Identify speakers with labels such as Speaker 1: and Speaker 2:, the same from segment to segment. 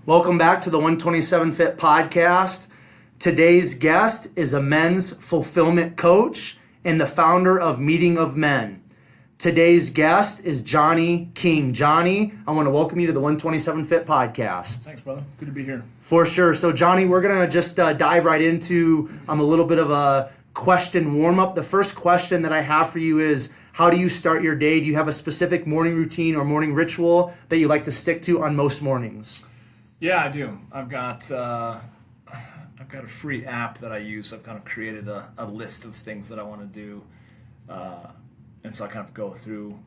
Speaker 1: Welcome back to the 127 Fit podcast. Today's guest is a men's fulfillment coach and the founder of Meeting of Men. Today's guest is Johnny King. Johnny, I want to welcome you to the 127 Fit podcast.
Speaker 2: Thanks, brother. Good to be here.
Speaker 1: For sure. So, Johnny, we're going to just dive right into a little bit of a question warm-up. The first question that I have for you is, how do you start your day? Do you have a specific morning routine or morning ritual that you like to stick to on most mornings?
Speaker 2: Yeah, I do. I've got a free app that I use. I've kind of created a list of things that I want to do, and so I kind of go through.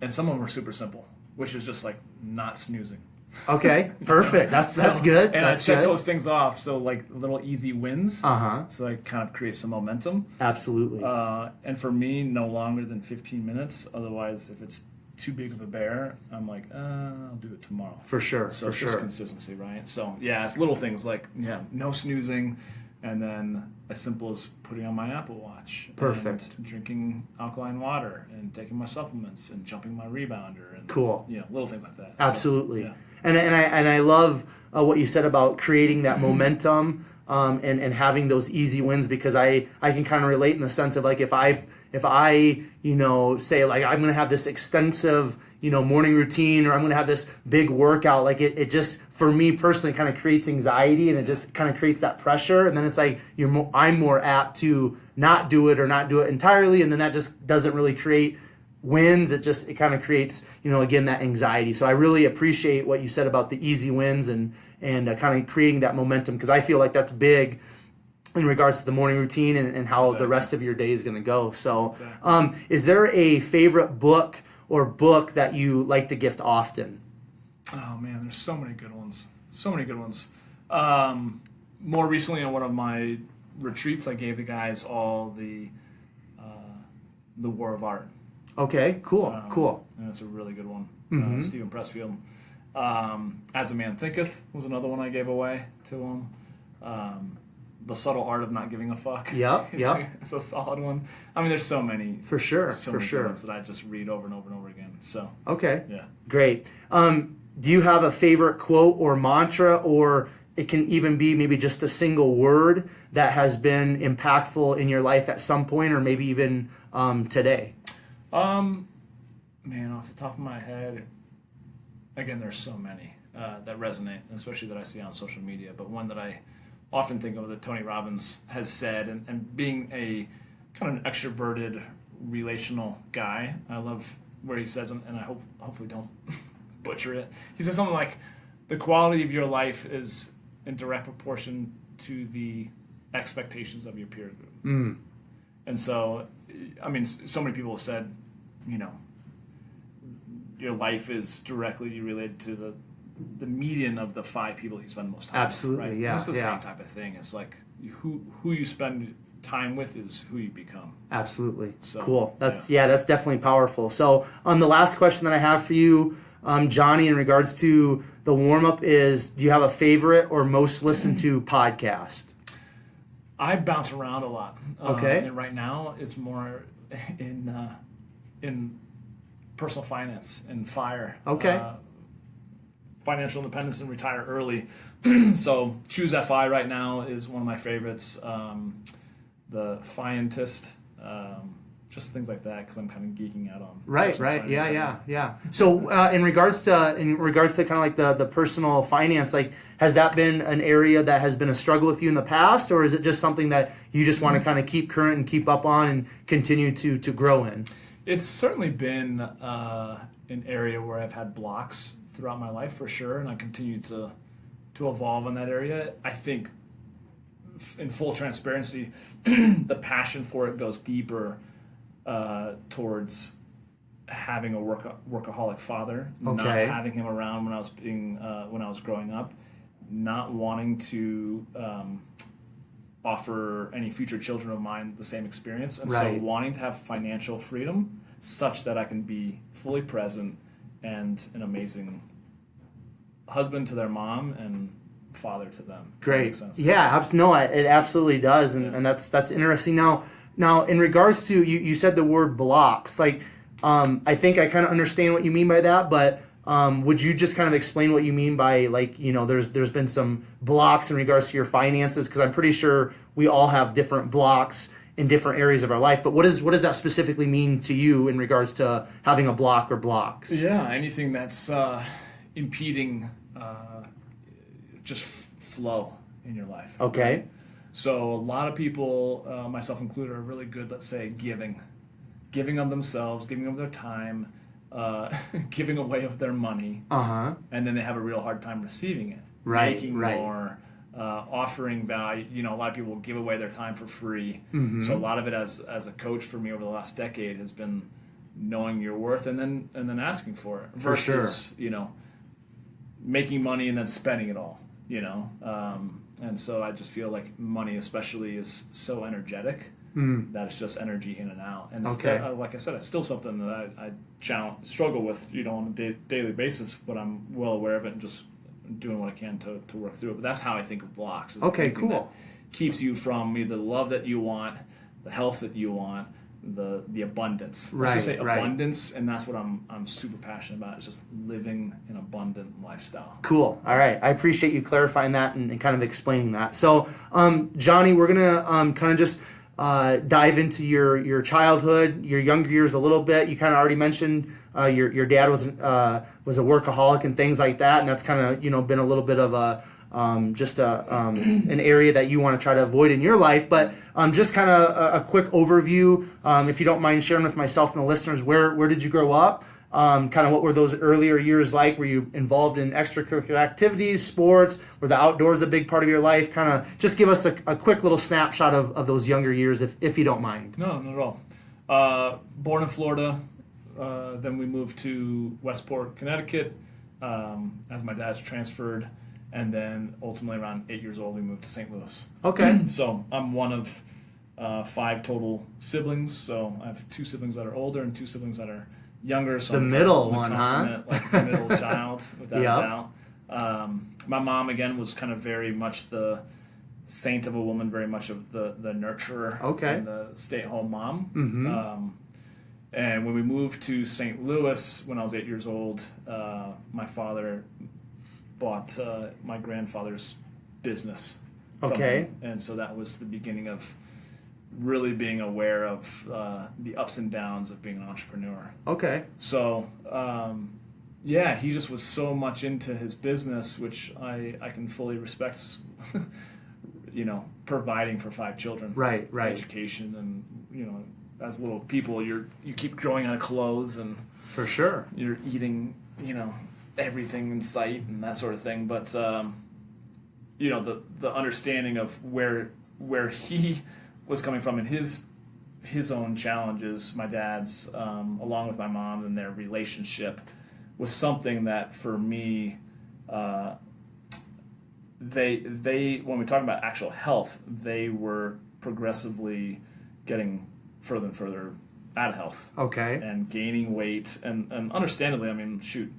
Speaker 2: And some of them are super simple, which is just like not snoozing.
Speaker 1: Okay, perfect. That's good.
Speaker 2: And
Speaker 1: that's
Speaker 2: I check
Speaker 1: good.
Speaker 2: those things off. So like little easy wins.
Speaker 1: Uh-huh.
Speaker 2: So I kind of create some momentum.
Speaker 1: Absolutely.
Speaker 2: And for me, no longer than 15 minutes. Otherwise, if it's too big of a bear, I'm like, I'll do it tomorrow.
Speaker 1: For sure.
Speaker 2: So
Speaker 1: for
Speaker 2: it's
Speaker 1: sure.
Speaker 2: just consistency, right? So yeah, it's little things like no snoozing, and then as simple as putting on my Apple Watch.
Speaker 1: Perfect.
Speaker 2: And drinking alkaline water and taking my supplements and jumping my rebounder and
Speaker 1: Cool.
Speaker 2: Little things like that.
Speaker 1: Absolutely.
Speaker 2: So, yeah.
Speaker 1: And I love what you said about creating that momentum and having those easy wins, because I can kind of relate in the sense of like if I say like I'm gonna have this extensive morning routine, or I'm gonna have this big workout, like it just for me personally kind of creates anxiety, and it just kind of creates that pressure, and then it's like I'm more apt to not do it or not do it entirely, and then that just doesn't really create wins. It kind of creates again that anxiety. So I really appreciate what you said about the easy wins and kind of creating that momentum, because I feel like that's big in regards to the morning routine and how
Speaker 2: Exactly.
Speaker 1: the rest of your day is going to go. So
Speaker 2: Exactly.
Speaker 1: Is there a favorite book or book that you like to gift often?
Speaker 2: Oh man, there's so many good ones. More recently on one of my retreats, I gave the guys all the War of Art.
Speaker 1: Okay, cool.
Speaker 2: And it's a really good one.
Speaker 1: Mm-hmm.
Speaker 2: Stephen Pressfield. As a Man Thinketh was another one I gave away to him. The Subtle Art of Not Giving a Fuck.
Speaker 1: Yep.
Speaker 2: It's a solid one. I mean, there's so many.
Speaker 1: For sure.
Speaker 2: So many good ones that I just read over and over and over again. So.
Speaker 1: Okay.
Speaker 2: Yeah.
Speaker 1: Great. Do you have a favorite quote or mantra, or it can even be maybe just a single word that has been impactful in your life at some point, or maybe even today?
Speaker 2: Man, off the top of my head, again, there's so many that resonate, especially that I see on social media. But one that I often think of that Tony Robbins has said, and being a kind of an extroverted, relational guy, I love where he says, and I hopefully don't butcher it. He says something like, "The quality of your life is in direct proportion to the expectations of your peer group."
Speaker 1: Mm.
Speaker 2: And so, I mean, so many people have said, your life is directly related to the median of the 5 people you spend the most time
Speaker 1: Absolutely,
Speaker 2: with. Right?
Speaker 1: yeah.
Speaker 2: It's the same type of thing. It's like who you spend time with is who you become.
Speaker 1: Absolutely.
Speaker 2: So,
Speaker 1: cool. That's definitely powerful. So the last question that I have for you, Johnny, in regards to the warm-up is, do you have a favorite or most listened to podcast?
Speaker 2: I bounce around a lot.
Speaker 1: Okay.
Speaker 2: And right now it's more in personal finance and FIRE.
Speaker 1: Okay.
Speaker 2: Financial independence and retire early. So Choose FI right now is one of my favorites. The Fientist, just things like that, because I'm kind of geeking out on.
Speaker 1: Right.
Speaker 2: Finance.
Speaker 1: Yeah. So in regards to kind of like the personal finance, like, has that been an area that has been a struggle with you in the past, or is it just something that you just want to kind of keep current and keep up on and continue to grow in?
Speaker 2: It's certainly been an area where I've had blocks throughout my life, for sure, and I continue to evolve in that area. I think, in full transparency, the passion for it goes deeper towards having a workaholic father, not having him around when I was growing up, not wanting to offer any future children of mine the same experience, and so wanting to have financial freedom such that I can be fully present and an amazing husband to their mom and father to them. Does that make sense?
Speaker 1: Yeah, no, it absolutely does, and that's interesting. Now, in regards to you said the word blocks. Like, I think I kind of understand what you mean by that, but Would you just kind of explain what you mean by, like, there's been some blocks in regards to your finances? Because I'm pretty sure we all have different blocks in different areas of our life. But what does that specifically mean to you in regards to having a block or blocks?
Speaker 2: Yeah, anything that's impeding flow in your life.
Speaker 1: Okay.
Speaker 2: Right? So a lot of people, myself included, are really good, let's say, giving of themselves, giving of their time, giving away of their money, and then they have a real hard time receiving it, making more, offering value. A lot of people give away their time for free. So a lot of it, as a coach for me over the last decade, has been knowing your worth and then asking for it versus making money and then spending it all. And so I just feel like money, especially, is so energetic. That it's just energy in and out, and like I said, it's still something that I struggle with, on a daily basis. But I'm well aware of it and just doing what I can to work through it. But that's how I think of blocks.
Speaker 1: Okay, cool.
Speaker 2: That keeps you from either the love that you want, the health that you want, the abundance. Let's just say abundance, and that's what I'm super passionate about. Is just living an abundant lifestyle.
Speaker 1: Cool. All right. I appreciate you clarifying that and kind of explaining that. So, Johnny, we're gonna kind of just dive into your childhood, your younger years a little bit. You kind of already mentioned your dad was a workaholic and things like that, and that's kind of been a little bit of an area that you want to try to avoid in your life. But just kind of a quick overview, if you don't mind sharing with myself and the listeners, where did you grow up? Kind of what were those earlier years like? Were you involved in extracurricular activities, sports? Were the outdoors a big part of your life? Kind of just give us a quick little snapshot of those younger years, if you don't mind.
Speaker 2: No, not at all. Born in Florida, then we moved to Westport, Connecticut, as my dad's transferred, and then ultimately around 8 years old we moved to St. Louis.
Speaker 1: Okay.
Speaker 2: So I'm one of 5 total siblings. So I have 2 siblings that are older and 2 siblings that are younger. So
Speaker 1: the middle one, huh?
Speaker 2: Like the middle child, without a doubt. My mom, again, was kind of very much the saint of a woman, very much of the nurturer, and the stay-at-home mom. And when we moved to St. Louis when I was 8 years old, my father bought my grandfather's business from him. And so that was the beginning of really being aware of the ups and downs of being an entrepreneur. Okay. So, he just was so much into his business, which I can fully respect, providing for 5 children. Right. Education and, as little people, you keep growing out of clothes and... For sure. You're eating, everything in sight and that sort of thing. But, the understanding of where he was coming from and his own challenges, my dad's, along with my mom and their relationship, was something that for me, they when we talk about actual health, they were progressively getting further and further out of health. Okay. And gaining weight, and understandably, I mean, shoot,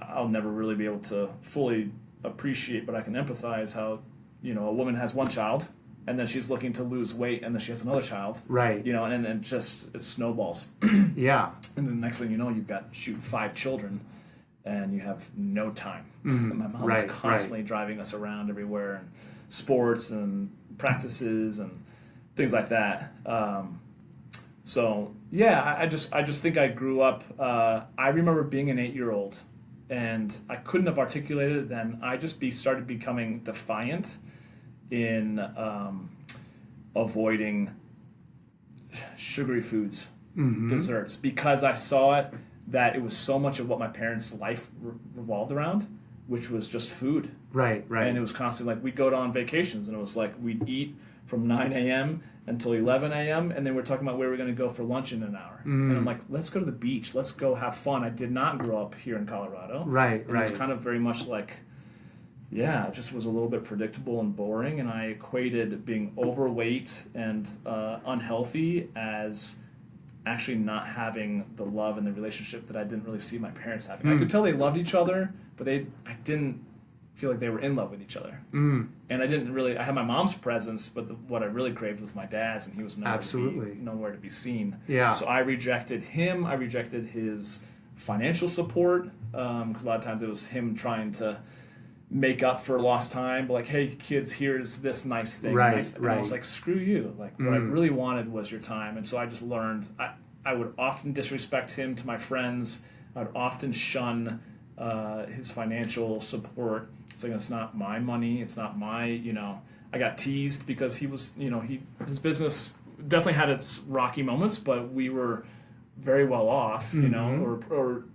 Speaker 2: I'll never really be able to fully appreciate, but I can empathize how, a woman has one child, and then she's looking to lose weight, and then she has another child. Right. And it snowballs. Yeah. And then the next thing you know, you've got, 5 children, and you have no time. Mm-hmm. And my mom was constantly driving us around everywhere, and sports and practices and things like that. I just think I grew up. I remember being an 8-year-old, and I couldn't have articulated it then. I just started becoming defiant in avoiding sugary foods, desserts, because I saw that it was so much of what my parents' life revolved around, which was just food. Right. And it was constantly like, we'd go on vacations, and it was like we'd eat from 9 a.m. until 11 a.m., and then we're talking about where we're going to go for lunch in an hour. And I'm like, let's go to the beach. Let's go have fun. I did not grow up here in Colorado. Right. It was kind of very much like, it just was a little bit predictable and boring, and I equated being overweight and unhealthy as actually not having the love and the relationship that I didn't really see my parents having. I could tell they loved each other, but I didn't feel like they were in love with each other. And I didn't really... I had my mom's presence, but what I really craved was my dad's, and he was nowhere to be seen. Yeah. So I rejected him. I rejected his financial support, because a lot of times it was him trying to make up for lost time, but like, hey kids, here's this nice thing.
Speaker 1: Right,
Speaker 2: And I was like, screw you. Like, what I really wanted was your time. And so I just learned, I would often disrespect him to my friends. I would often shun his financial support. It's like, it's not my money. It's not my, I got teased because he was, his business definitely had its rocky moments, but we were very well off, or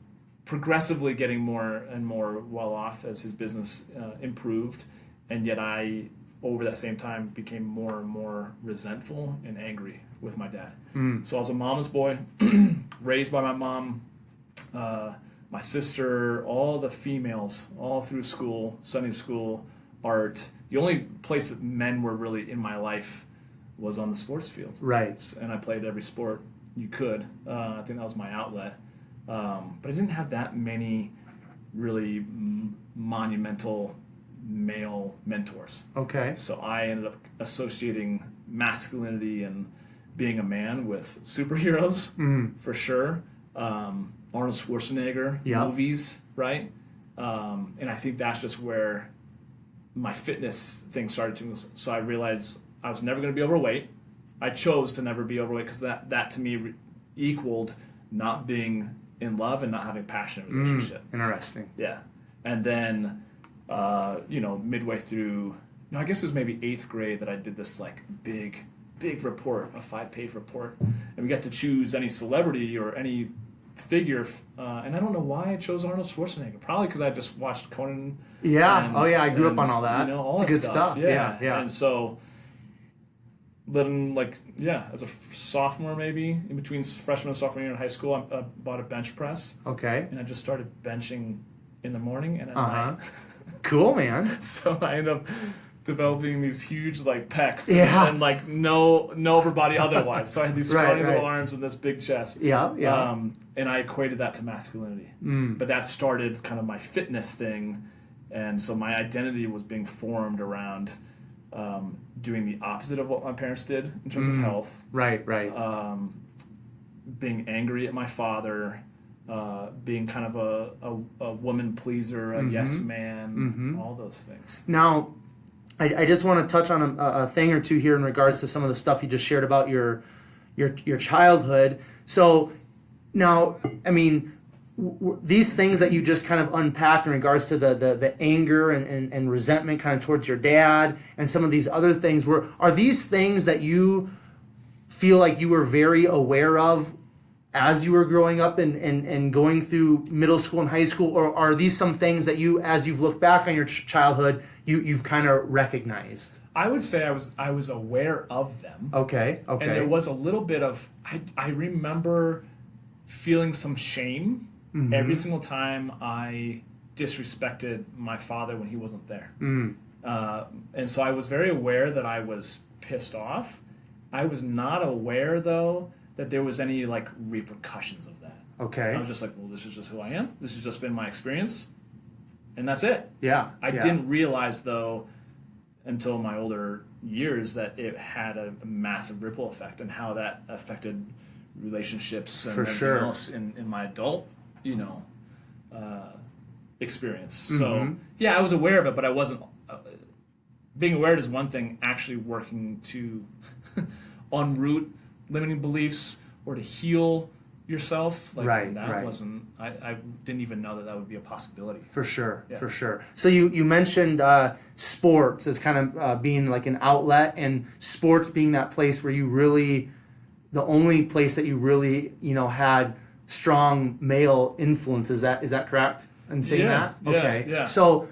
Speaker 2: progressively getting more and more well off as his business improved. And yet I, over that same time, became more and more resentful and angry with my dad. So I was a mama's boy, raised by my mom, my sister, all the females, all through school, Sunday school, art. The only place that men were really in my life was on the sports field.
Speaker 1: Right.
Speaker 2: And I played every sport you could. I think that was my outlet. But I didn't have that many really monumental male mentors.
Speaker 1: Okay.
Speaker 2: So I ended up associating masculinity and being a man with superheroes, for sure. Arnold Schwarzenegger movies, right? And I think that's just where my fitness thing started to. So I realized I was never going to be overweight. I chose to never be overweight because that to me equaled not being in love and not having a passionate relationship.
Speaker 1: Interesting.
Speaker 2: Yeah. And then, midway through, I guess it was maybe 8th grade that I did this like big report, a 5-page report. And we got to choose any celebrity or any figure. And I don't know why I chose Arnold Schwarzenegger. Probably because I just watched Conan.
Speaker 1: Yeah. I grew up on all that.
Speaker 2: All
Speaker 1: it's
Speaker 2: that
Speaker 1: good stuff. Yeah.
Speaker 2: And so then, as a sophomore, maybe in between freshman and sophomore year in high school, I bought a bench press.
Speaker 1: Okay.
Speaker 2: And I just started benching in the morning and at night.
Speaker 1: Cool, man.
Speaker 2: So I ended up developing these huge pecs
Speaker 1: and
Speaker 2: no upper body otherwise. So I had these scrawny little arms and this big chest.
Speaker 1: Yeah.
Speaker 2: And I equated that to masculinity. But that started kind of my fitness thing, and so my identity was being formed around doing the opposite of what my parents did in terms of health.
Speaker 1: Right.
Speaker 2: Being angry at my father, being kind of a woman pleaser, a yes man, all those things.
Speaker 1: Now, I just want to touch on a thing or two here in regards to some of the stuff you just shared about your childhood. So now, I mean, these things that you just kind of unpacked in regards to the anger and resentment kind of towards your dad and some of these other things, are these things that you feel like you were very aware of as you were growing up and going through middle school and high school, or are these some things that you, as you've looked back on your childhood, you've kind of recognized?
Speaker 2: I would say I was aware of them.
Speaker 1: Okay.
Speaker 2: And there was a little bit of, I remember feeling some shame every single time I disrespected my father when he wasn't there. And so I was very aware that I was pissed off. I was not aware, though, that there was any repercussions of that.
Speaker 1: Okay.
Speaker 2: I was just like, well, this is just who I am. This has just been my experience, and that's it.
Speaker 1: Yeah.
Speaker 2: I didn't realize, though, until my older years, that it had a massive ripple effect and how that affected relationships and everything else in my adult, experience. So I was aware of it, but I wasn't. Being aware is one thing. Actually working to unroot limiting beliefs or to heal yourself, wasn't. I didn't even know that would be a possibility.
Speaker 1: For sure. So you mentioned sports as kind of being like an outlet, and sports being that place where you really, the only place that you really had strong male influence. Is that correct in saying that? Okay.
Speaker 2: Yeah.
Speaker 1: So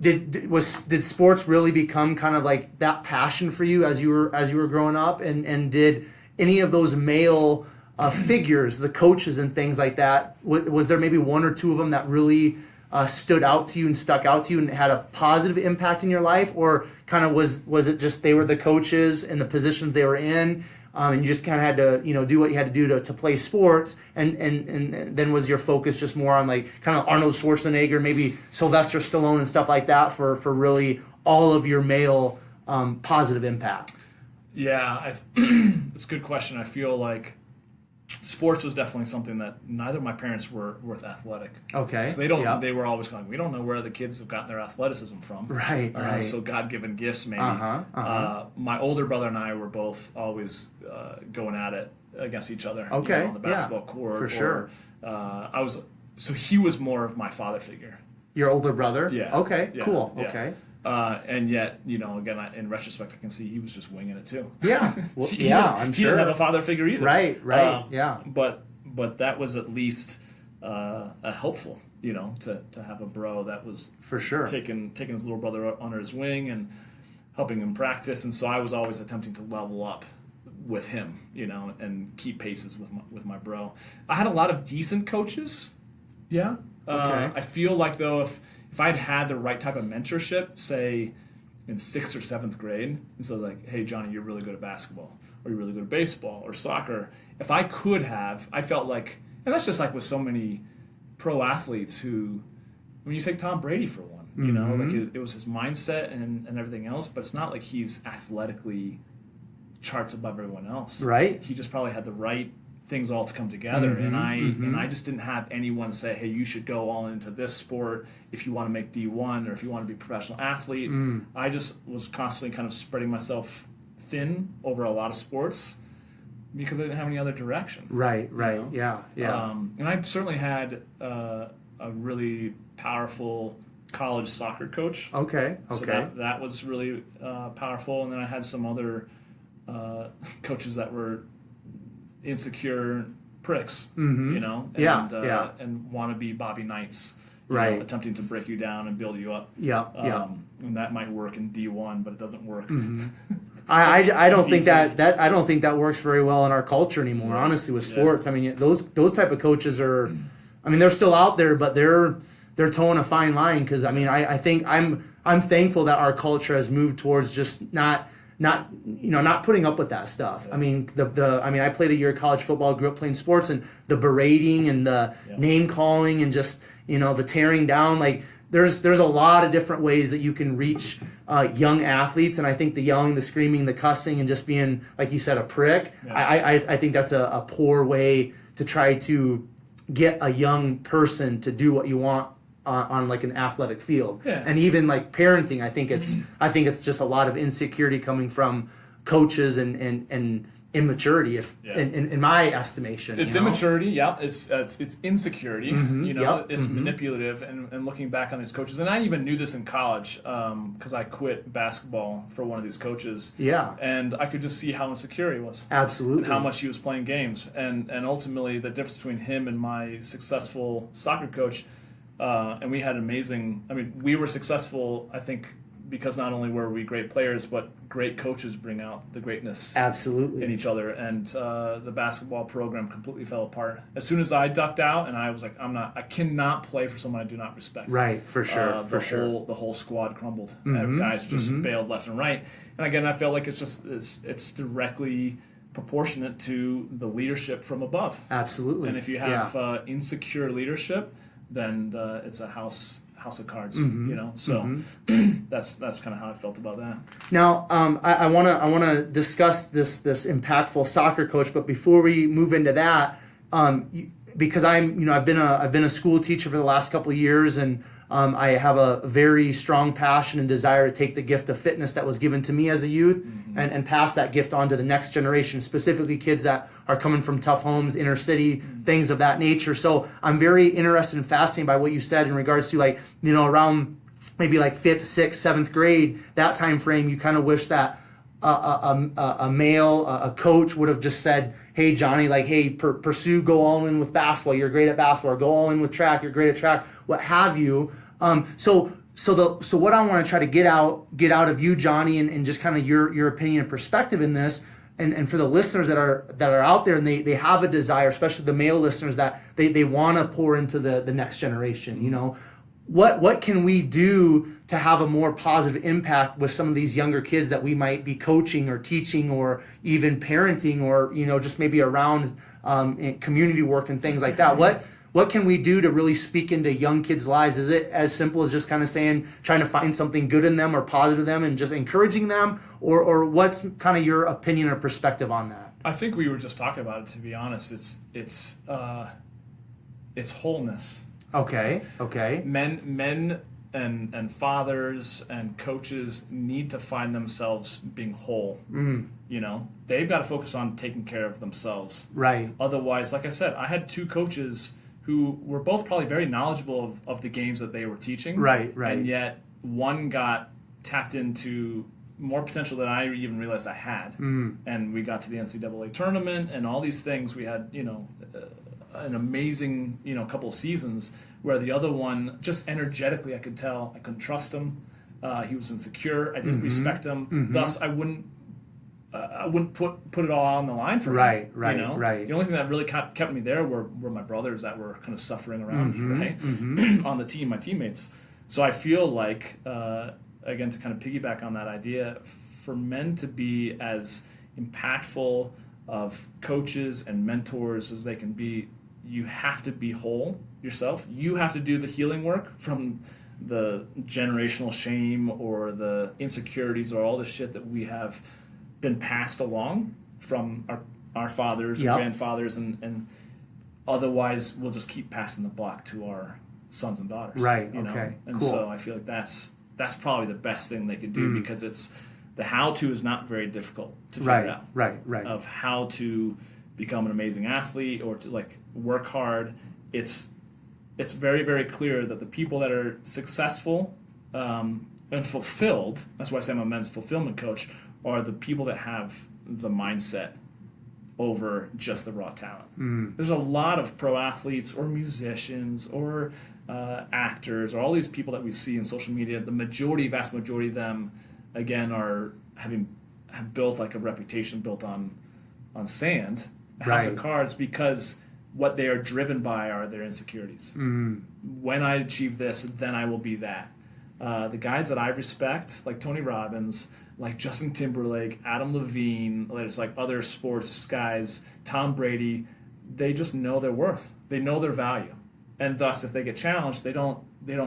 Speaker 1: did sports really become kind of like that passion for you as you were growing up, and did any of those male figures, the coaches and things like that, was there maybe one or two of them that really stood out to you and stuck out to you and had a positive impact in your life, or kind of was it just they were the coaches and the positions they were in, and you just kind of had to do what you had to do to play sports, and then was your focus just more on kind of Arnold Schwarzenegger, maybe Sylvester Stallone and stuff like that for really all of your male positive impact?
Speaker 2: Yeah, it's a good question. I feel like sports was definitely something that neither of my parents were athletic.
Speaker 1: Okay.
Speaker 2: So they don't.
Speaker 1: Yep.
Speaker 2: They were always going, we don't know where the kids have gotten their athleticism from.
Speaker 1: Right.
Speaker 2: So God-given gifts, maybe. My older brother and I were both always going at it against each other.
Speaker 1: Okay.
Speaker 2: On the basketball court.
Speaker 1: For sure.
Speaker 2: So he was more of my father figure.
Speaker 1: Your older brother?
Speaker 2: Yeah.
Speaker 1: Okay.
Speaker 2: Yeah.
Speaker 1: Cool.
Speaker 2: Yeah.
Speaker 1: Okay.
Speaker 2: And yet, again, in retrospect, I can see he was just winging it too.
Speaker 1: Yeah. Well,
Speaker 2: He
Speaker 1: I'm
Speaker 2: He
Speaker 1: sure.
Speaker 2: didn't have a father figure either.
Speaker 1: Right. Yeah.
Speaker 2: But that was at least helpful, to have a bro that was
Speaker 1: For sure.
Speaker 2: taking his little brother under his wing and helping him practice. And so I was always attempting to level up with him, and keep paces with my bro. I had a lot of decent coaches. Yeah.
Speaker 1: Okay.
Speaker 2: I feel like, though, if I'd had the right type of mentorship, say in 6th or 7th grade, and so like, hey, Johnny, you're really good at basketball, or you're really good at baseball or soccer. If I could have, I felt like, and that's just like with so many pro athletes who, you take Tom Brady for one, like it was his mindset and everything else, but it's not like he's athletically charts above everyone else.
Speaker 1: Right.
Speaker 2: He just probably had the right things all to come together, and I just didn't have anyone say, hey, you should go all into this sport if you want to make D1 or if you want to be a professional athlete. I just was constantly kind of spreading myself thin over a lot of sports because I didn't have any other direction.
Speaker 1: Right. Yeah.
Speaker 2: And I certainly had a really powerful college soccer coach.
Speaker 1: Okay.
Speaker 2: So that was really powerful. And then I had some other coaches that were insecure pricks, and want to be Bobby Knights, attempting to break you down and build you up. And that might work in D1, but it doesn't work.
Speaker 1: I don't think that works very well in our culture anymore. Honestly, with sports, I mean, those type of coaches are, they're still out there, but they're towing a fine line because I think I'm thankful that our culture has moved towards just not putting up with that stuff. I played a year of college football, grew up playing sports, and the berating and the name calling and just the tearing down. Like there's a lot of different ways that you can reach young athletes, and I think the yelling, the screaming, the cussing, and just being, like you said, a prick. I think that's a poor way to try to get a young person to do what you want on like an athletic field. And even like parenting, I think it's just a lot of insecurity coming from coaches and immaturity in my estimation.
Speaker 2: It's immaturity, it's insecurity, it's
Speaker 1: Mm-hmm.
Speaker 2: manipulative, and looking back on these coaches, and I even knew this in college because I quit basketball for one of these coaches, and I could just see how insecure he was.
Speaker 1: Absolutely.
Speaker 2: And how much he was playing games, and ultimately the difference between him and my successful soccer coach. And we had we were successful, I think, because not only were we great players, but great coaches bring out the greatness in each other. And the basketball program completely fell apart. As soon as I ducked out and I was like, I cannot play for someone I do not respect.
Speaker 1: Right, for sure.
Speaker 2: The whole squad crumbled. Guys just bailed left and right. And again, I feel like it's directly proportionate to the leadership from above.
Speaker 1: Absolutely.
Speaker 2: And if you have insecure leadership, then it's a house of cards, So that's kind of how I felt about that.
Speaker 1: Now, I wanna discuss this impactful soccer coach, but before we move into that, because I've been a school teacher for the last couple of years, and I have a very strong passion and desire to take the gift of fitness that was given to me as a youth and pass that gift on to the next generation, specifically kids that are coming from tough homes, inner city, things of that nature. So I'm very interested and fascinated by what you said in regards to around maybe like 5th, 6th, 7th grade, that time frame, you kind of wish that a male, a coach would have just said, hey, Johnny, pursue, go all in with basketball. You're great at basketball. Or go all in with track. You're great at track. What have you? So what I want to try to get out of you, Johnny, and just kind of your opinion and perspective in this, and for the listeners that are out there and they have a desire, especially the male listeners, that they want to pour into the next generation. What can we do to have a more positive impact with some of these younger kids that we might be coaching or teaching or even parenting or just maybe around in community work and things like that? What can we do to really speak into young kids' lives? Is it as simple as just kind of trying to find something good in them or positive in them and just encouraging them, or what's kind of your opinion or perspective on that?
Speaker 2: I think we were just talking about it. To be honest, it's wholeness.
Speaker 1: Okay.
Speaker 2: Men and fathers and coaches need to find themselves being whole. You know, they've got to focus on taking care of themselves.
Speaker 1: Right.
Speaker 2: Otherwise, like I said, I had two coaches who were both probably very knowledgeable of the games that they were teaching.
Speaker 1: Right.
Speaker 2: And yet one got tapped into more potential than I even realized I had. And we got to the NCAA tournament and all these things. We had, an amazing, couple of seasons where the other one, just energetically, I could tell I couldn't trust him. He was insecure. I didn't respect him. Thus, I wouldn't put it all on the line for him.
Speaker 1: Right.
Speaker 2: The only thing that really kept me there were my brothers that were kind of suffering around me, right? On the team, my teammates. So I feel like, again, to kind of piggyback on that idea, for men to be as impactful of coaches and mentors as they can be, you have to be whole yourself. You have to do the healing work from the generational shame or the insecurities or all the shit that we have been passed along from our fathers and grandfathers, and otherwise we'll just keep passing the buck to our sons and daughters.
Speaker 1: Right.
Speaker 2: And
Speaker 1: cool.
Speaker 2: so I feel like that's probably the best thing they could do, because it's the how-to is not very difficult to figure out.
Speaker 1: Right.
Speaker 2: Of how to become an amazing athlete or to work hard. It's very, very clear that the people that are successful and fulfilled, that's why I say I'm a men's fulfillment coach, are the people that have the mindset over just the raw talent. There's a lot of pro athletes or musicians or actors or all these people that we see in social media. The vast majority of them, again, have built a reputation built on sand, a house of cards, because what they are driven by are their insecurities. When I achieve this, then I will be that. The guys that I respect, like Tony Robbins, like Justin Timberlake, Adam Levine, there's other sports guys, Tom Brady, they just know their worth. They know their value. And thus, if they get challenged, they don't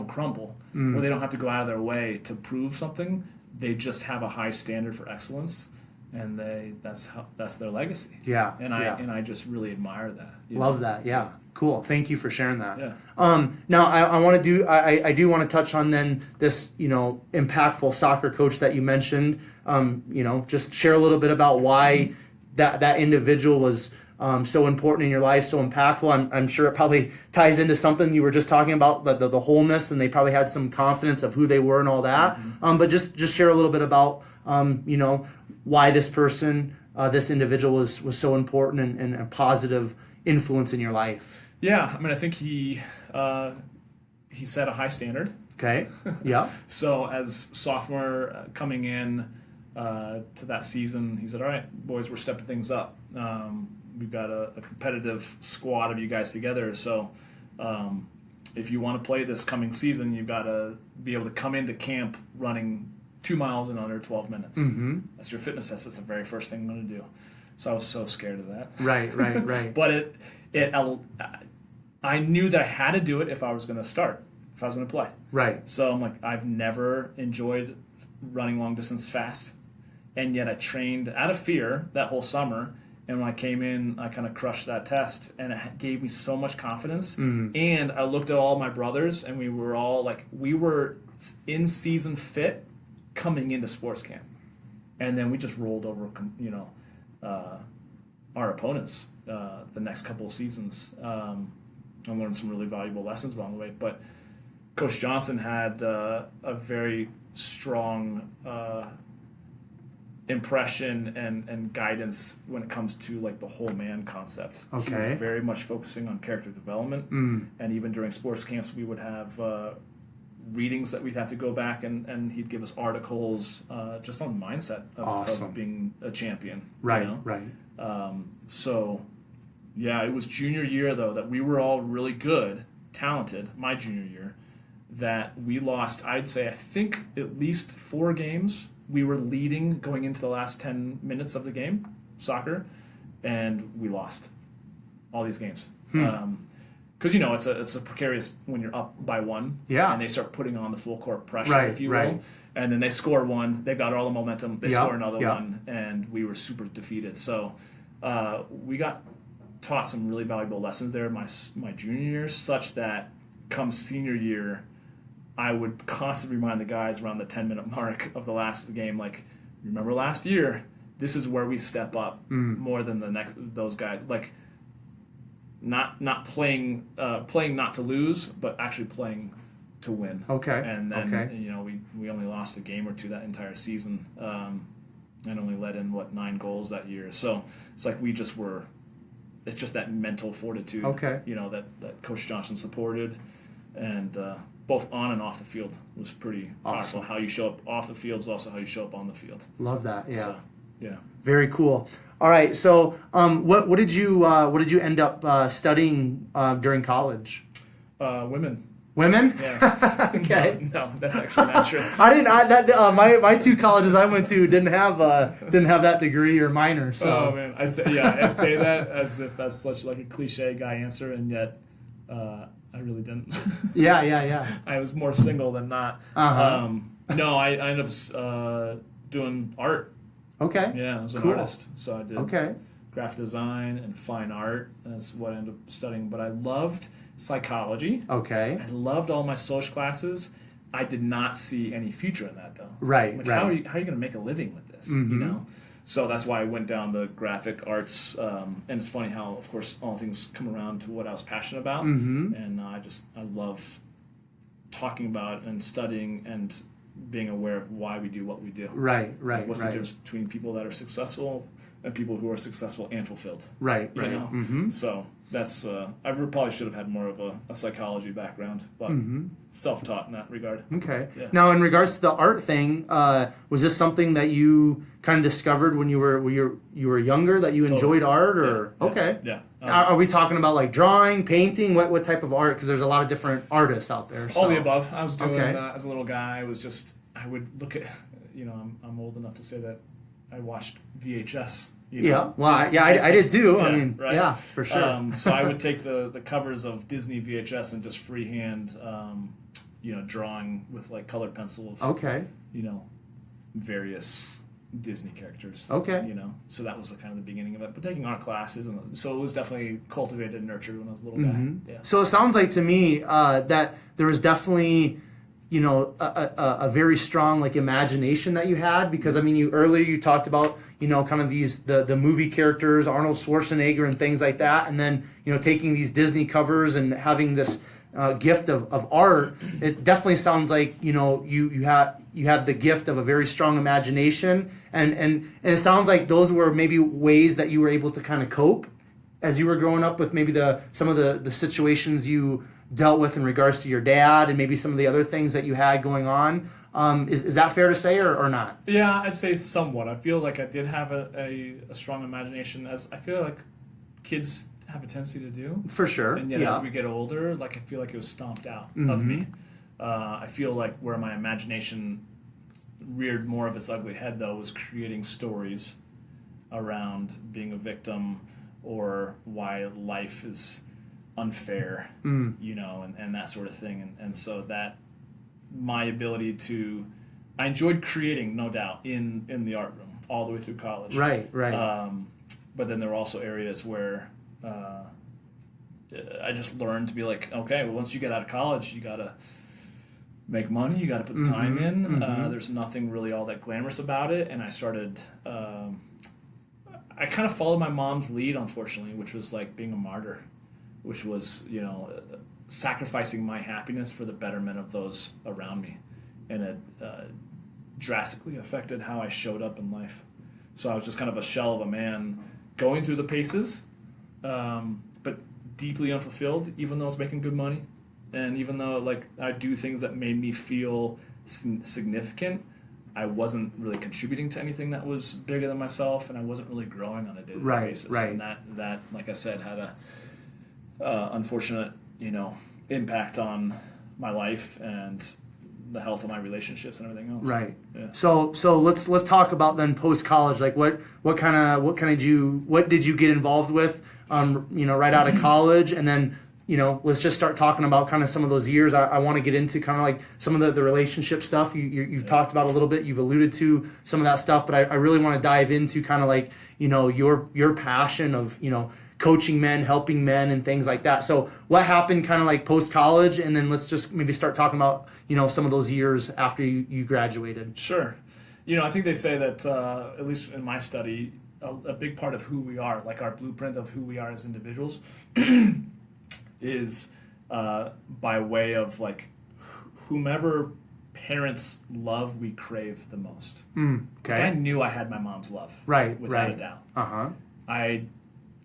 Speaker 2: crumble, or they don't have to go out of their way to prove something. They just have a high standard for excellence, and that's their legacy.
Speaker 1: Yeah.
Speaker 2: And I just really admire that.
Speaker 1: Love that. Yeah. Cool. Thank you for sharing that.
Speaker 2: Yeah.
Speaker 1: Now I want to I do want to touch on then this, impactful soccer coach that you mentioned. Just share a little bit about why that individual was so important in your life, so impactful. I'm sure it probably ties into something you were just talking about, the wholeness, and they probably had some confidence of who they were and all that. But just share a little bit about why this person, this individual was so important and a positive influence in your life.
Speaker 2: Yeah, I mean, I think he set a high standard.
Speaker 1: Okay. Yeah.
Speaker 2: So as sophomore coming in to that season, he said, "All right, boys, we're stepping things up. We've got a competitive squad of you guys together. So if you want to play this coming season, you've got to be able to come into camp running 2 miles in under 12 minutes. That's your fitness test. That's the very first thing I'm going to do." So I was so scared of that.
Speaker 1: Right.
Speaker 2: But I knew that I had to do it if I was going to start, if I was going to play.
Speaker 1: Right.
Speaker 2: So I'm like, I've never enjoyed running long distance fast, and yet I trained out of fear that whole summer. And when I came in, I kind of crushed that test, and it gave me so much confidence. And I looked at all my brothers, and we were all we were in season fit coming into sports camp, and then we just rolled over, our opponents the next couple of seasons. I learned some really valuable lessons along the way. But Coach Johnson had a very strong impression and guidance when it comes to the whole man concept.
Speaker 1: Okay.
Speaker 2: He was very much focusing on character development, and even during sports camps we would have readings that we'd have to go back and he'd give us articles just on mindset of being a champion.
Speaker 1: Right.
Speaker 2: So yeah, it was junior year though that we were all really good, talented, my junior year, that we lost, I think at least 4 games. We were leading going into the last 10 minutes of the game, soccer, and we lost all these games. Because it's a precarious when you're up by 1, and they start putting on the full court pressure, if you will, and then they score 1, they've got all the momentum, they score another one, and we were super defeated. So we got taught some really valuable lessons there my junior year, such that come senior year, I would constantly remind the guys around the 10-minute mark of the last game, like, remember last year, this is where we step up more than those guys. Like, not playing not to lose, but actually playing to win.
Speaker 1: Okay.
Speaker 2: And then we only lost a game or two that entire season, and only let in 9 goals that year. So it's like we just were. It's just that mental fortitude.
Speaker 1: Okay.
Speaker 2: That Coach Johnson supported, and both on and off the field was pretty powerful. How you show up off the field is also how you show up on the field.
Speaker 1: Love that. Yeah.
Speaker 2: So, yeah.
Speaker 1: Very cool. All right. So, what did you end up studying during college?
Speaker 2: Women.
Speaker 1: Women?
Speaker 2: Yeah.
Speaker 1: Okay.
Speaker 2: No, that's actually not true.
Speaker 1: My 2 colleges I went to didn't have that degree or minor. So.
Speaker 2: Oh man, I say that as if that's such like a cliche guy answer, and yet I really didn't.
Speaker 1: Yeah.
Speaker 2: I was more single than not.
Speaker 1: Uh-huh.
Speaker 2: No, I ended up doing art.
Speaker 1: Okay.
Speaker 2: Yeah, I was an
Speaker 1: Cool.
Speaker 2: artist, so I did graphic design and fine art. That's what I ended up studying. But I loved psychology.
Speaker 1: Okay.
Speaker 2: I loved all my social classes. I did not see any future in that though.
Speaker 1: Right.
Speaker 2: Like,
Speaker 1: right.
Speaker 2: how are you going to make a living with this?
Speaker 1: Mm-hmm.
Speaker 2: So that's why I went down the graphic arts. And it's funny how, of course, all things come around to what I was passionate about.
Speaker 1: Mm-hmm.
Speaker 2: And I love talking about and studying and being aware of why we do what we do.
Speaker 1: Right.
Speaker 2: What's the difference between people that are successful and people who are successful and fulfilled?
Speaker 1: Right.
Speaker 2: You know?
Speaker 1: Mm-hmm.
Speaker 2: So that's I probably should have had more of a psychology background, but self-taught in that regard.
Speaker 1: Okay.
Speaker 2: Yeah.
Speaker 1: Now, in regards to the art thing, was this something that you kind of discovered when you were younger, that you enjoyed art, or okay?
Speaker 2: Yeah.
Speaker 1: Are we talking about like drawing, painting? What type of art? Because there's a lot of different artists out there. So.
Speaker 2: All the above. I was doing as a little guy. I would look at. I'm old enough to say that I watched VHS.
Speaker 1: I did too. I mean,
Speaker 2: right?
Speaker 1: yeah, for sure.
Speaker 2: So I would take the covers of Disney VHS and just freehand, drawing with like colored pencil of, various Disney characters.
Speaker 1: Okay.
Speaker 2: So that was kind of the beginning of it. But taking art classes, and so it was definitely cultivated and nurtured when I was a little guy. Yeah.
Speaker 1: So it sounds like to me that there was definitely, a very strong like imagination that you had, because I mean, you talked about kind of these the movie characters, Arnold Schwarzenegger and things like that, and then taking these Disney covers and having this gift of art. It definitely sounds like you had the gift of a very strong imagination, and it sounds like those were maybe ways that you were able to kind of cope as you were growing up with maybe some of the situations you dealt with in regards to your dad and maybe some of the other things that you had going on. Is that fair to say or not?
Speaker 2: Yeah, I'd say somewhat. I feel like I did have a strong imagination, as I feel like kids have a tendency to do.
Speaker 1: For sure.
Speaker 2: And yet as we get older, like I feel like it was stomped out of me. I feel like where my imagination reared more of its ugly head, though, was creating stories around being a victim or why life is unfair, and that sort of thing. And so that my ability I enjoyed creating, no doubt, in the art room all the way through college.
Speaker 1: Right.
Speaker 2: But then there were also areas where I just learned to be like, okay, well, once you get out of college, you got to make money, you got to put the time in. There's nothing really all that glamorous about it. And I started, I kind of followed my mom's lead, unfortunately, which was like being a martyr, which was, sacrificing my happiness for the betterment of those around me. And it drastically affected how I showed up in life. So I was just kind of a shell of a man going through the paces, but deeply unfulfilled, even though I was making good money. And even though I do things that made me feel significant, I wasn't really contributing to anything that was bigger than myself, and I wasn't really growing on a day-to-day basis.
Speaker 1: Right.
Speaker 2: And that, like I said, had a unfortunate, impact on my life and the health of my relationships and everything else.
Speaker 1: Right.
Speaker 2: Yeah.
Speaker 1: So let's talk about then post college. Like what did you get involved with right out of college, and then let's just start talking about kind of some of those years. I want to get into kind of like some of the relationship stuff you've talked about a little bit. You've alluded to some of that stuff, but I really want to dive into kind of like, your passion of, coaching men, helping men, and things like that. So what happened kind of like post-college, and then let's just maybe start talking about, some of those years after you graduated.
Speaker 2: Sure. I think they say that, at least in my study, a big part of who we are, like our blueprint of who we are as individuals, is by way of like whomever parents' love we crave the most.
Speaker 1: Okay.
Speaker 2: Like I knew I had my mom's love,
Speaker 1: Right,
Speaker 2: without
Speaker 1: right.
Speaker 2: a doubt.
Speaker 1: Uh-huh.
Speaker 2: I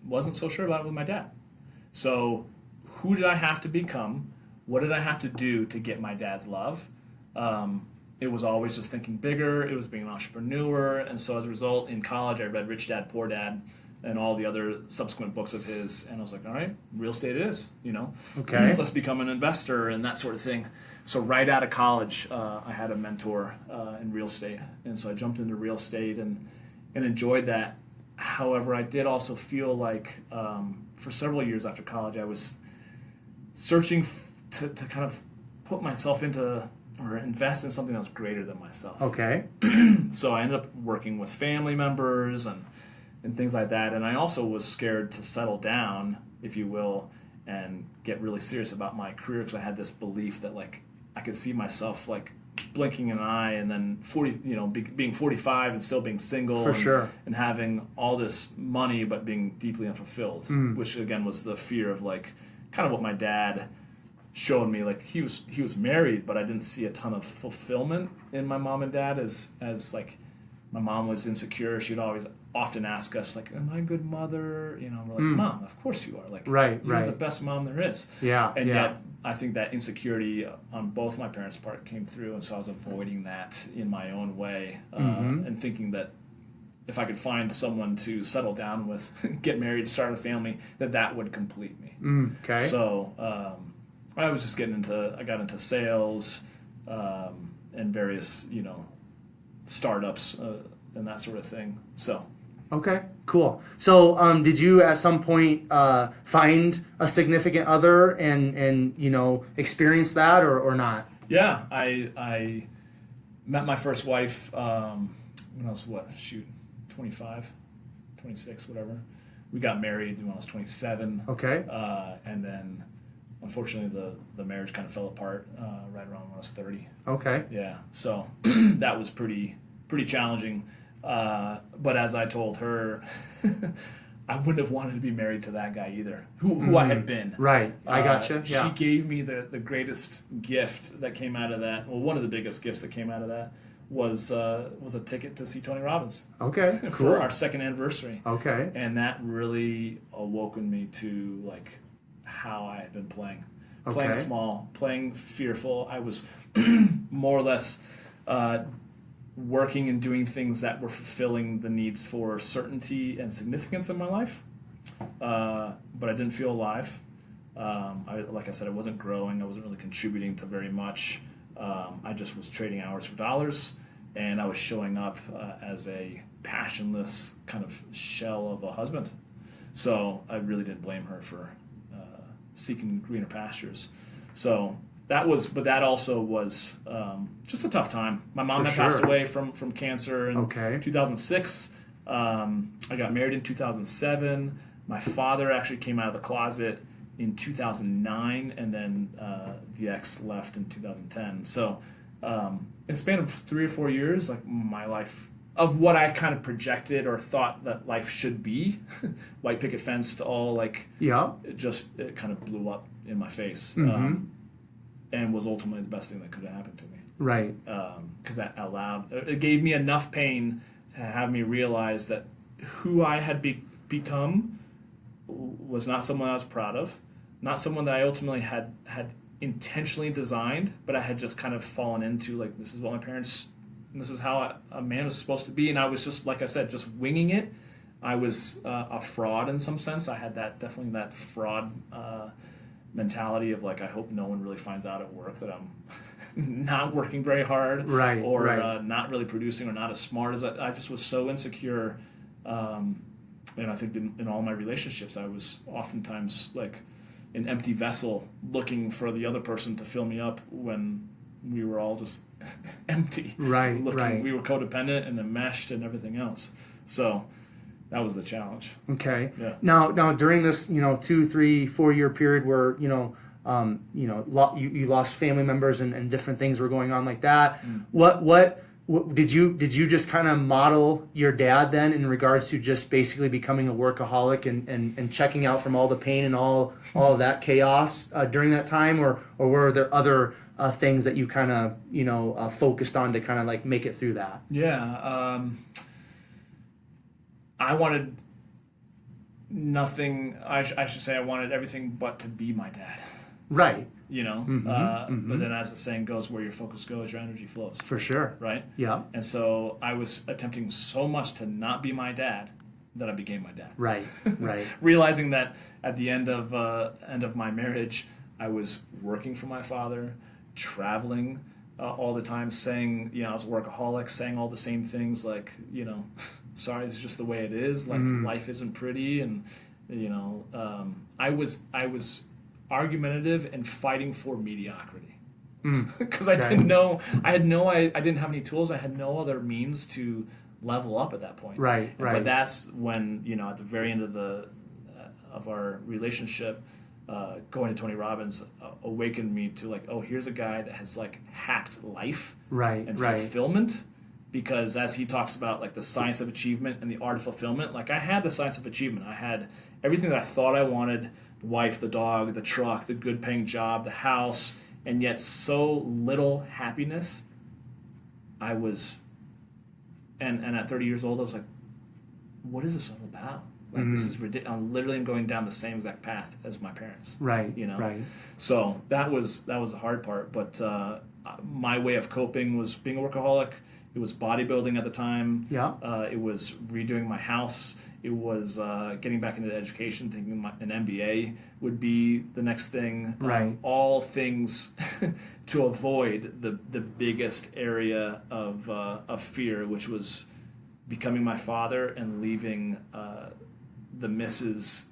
Speaker 2: wasn't so sure about it with my dad. So who did I have to become? What did I have to do to get my dad's love? It was always just thinking bigger. It was being an entrepreneur. And so as a result, in college, I read Rich Dad, Poor Dad and all the other subsequent books of his. And I was like, all right, real estate it is,
Speaker 1: Okay.
Speaker 2: Let's become an investor and that sort of thing. So right out of college, I had a mentor in real estate. And so I jumped into real estate and enjoyed that. However, I did also feel like for several years after college, I was searching to kind of put myself into or invest in something that was greater than myself.
Speaker 1: Okay.
Speaker 2: So I ended up working with family members and things like that. And I also was scared to settle down, if you will, and get really serious about my career because I had this belief that like I could see myself like blinking an eye and then being 45 and still being single and having all this money but being deeply unfulfilled, which again was the fear of like kind of what my dad showed me. Like he was married, but I didn't see a ton of fulfillment in my mom and dad as like my mom was insecure. She'd always often ask us like, am I a good mother? We're like, Mom, of course you are. Like you're the best mom there is. And yet I think that insecurity on both my parents' part came through, and so I was avoiding that in my own way, and thinking that if I could find someone to settle down with, get married, start a family, that would complete me.
Speaker 1: Okay.
Speaker 2: So I was just I got into sales and various, startups and that sort of thing. So.
Speaker 1: Okay, cool. So, did you at some point find a significant other and experience that or not?
Speaker 2: Yeah, I met my first wife when I was 25, 26, whatever. We got married when I was 27.
Speaker 1: Okay.
Speaker 2: And then, unfortunately, the marriage kind of fell apart right around when I was 30.
Speaker 1: Okay.
Speaker 2: Yeah, so that was pretty challenging. But as I told her, I wouldn't have wanted to be married to that guy either, who I had been.
Speaker 1: Right, I gotcha. Yeah.
Speaker 2: She gave me the greatest gift that came out of that. Well, one of the biggest gifts that came out of that was a ticket to see Tony Robbins.
Speaker 1: Okay, cool.
Speaker 2: For our second anniversary.
Speaker 1: Okay.
Speaker 2: And that really awoken me to like how I had been playing.
Speaker 1: Okay.
Speaker 2: Playing small, playing fearful. I was more or less working and doing things that were fulfilling the needs for certainty and significance in my life, but I didn't feel alive. Like I said, I wasn't growing. I wasn't really contributing to very much. I just was trading hours for dollars, and I was showing up as a passionless kind of shell of a husband. So I really didn't blame her for seeking greener pastures. So that also was just a tough time. My mom had passed away from cancer in 2006. I got married in 2007. My father actually came out of the closet in 2009, and then the ex left in 2010. So in the span of 3 or 4 years, like my life, of what I kind of projected or thought that life should be, white picket fence to all, like, it kind of blew up in my face. And was ultimately the best thing that could have happened to me.
Speaker 1: Right.
Speaker 2: Because it gave me enough pain to have me realize that who I had become was not someone I was proud of, not someone that I ultimately had intentionally designed, but I had just kind of fallen into, like, this is what my parents, this is how a man is supposed to be, and I was just, like I said, just winging it. I was a fraud in some sense. I had definitely that fraud mentality of like, I hope no one really finds out at work that I'm not working very hard, or not really producing, or not as smart as I just was so insecure. And I think in all my relationships, I was oftentimes like an empty vessel looking for the other person to fill me up when we were all just empty.
Speaker 1: Right.
Speaker 2: We were codependent and enmeshed and everything else. So that was the challenge.
Speaker 1: Okay.
Speaker 2: Yeah.
Speaker 1: Now during this, 2, 3, 4 year period where, you lost family members and different things were going on like that. What did you just kind of model your dad then in regards to just basically becoming a workaholic and checking out from all the pain and all of that chaos during that time, or were there other things that you kind of focused on to kind of like make it through that?
Speaker 2: Yeah. I wanted nothing. I should say I wanted everything but to be my dad.
Speaker 1: Right.
Speaker 2: But then as the saying goes, where your focus goes, your energy flows.
Speaker 1: For sure.
Speaker 2: Right?
Speaker 1: Yeah.
Speaker 2: And so I was attempting so much to not be my dad that I became my dad.
Speaker 1: Right.
Speaker 2: Realizing that at the end of my marriage, I was working for my father, traveling all the time, saying, I was a workaholic, saying all the same things like, sorry, this is just the way it is. Like life isn't pretty, and I was argumentative and fighting for mediocrity because I didn't know. I didn't have any tools. I had no other means to level up at that point.
Speaker 1: Right.
Speaker 2: But that's when at the very end of our relationship, going to Tony Robbins awakened me to like, oh, here's a guy that has like hacked life and fulfillment. Because as he talks about like the science of achievement and the art of fulfillment, like I had the science of achievement. I had everything that I thought I wanted: the wife, the dog, the truck, the good paying job, the house, and yet so little happiness. I was, and at 30 years old, I was like, what is this all about? Like this is ridiculous. I'm literally going down the same exact path as my parents.
Speaker 1: Right.
Speaker 2: Right. So that was the hard part. But my way of coping was being a workaholic. It was bodybuilding at the time.
Speaker 1: Yeah.
Speaker 2: It was redoing my house. It was getting back into education, thinking an MBA would be the next thing.
Speaker 1: Right.
Speaker 2: All things to avoid the biggest area of fear, which was becoming my father and leaving the missus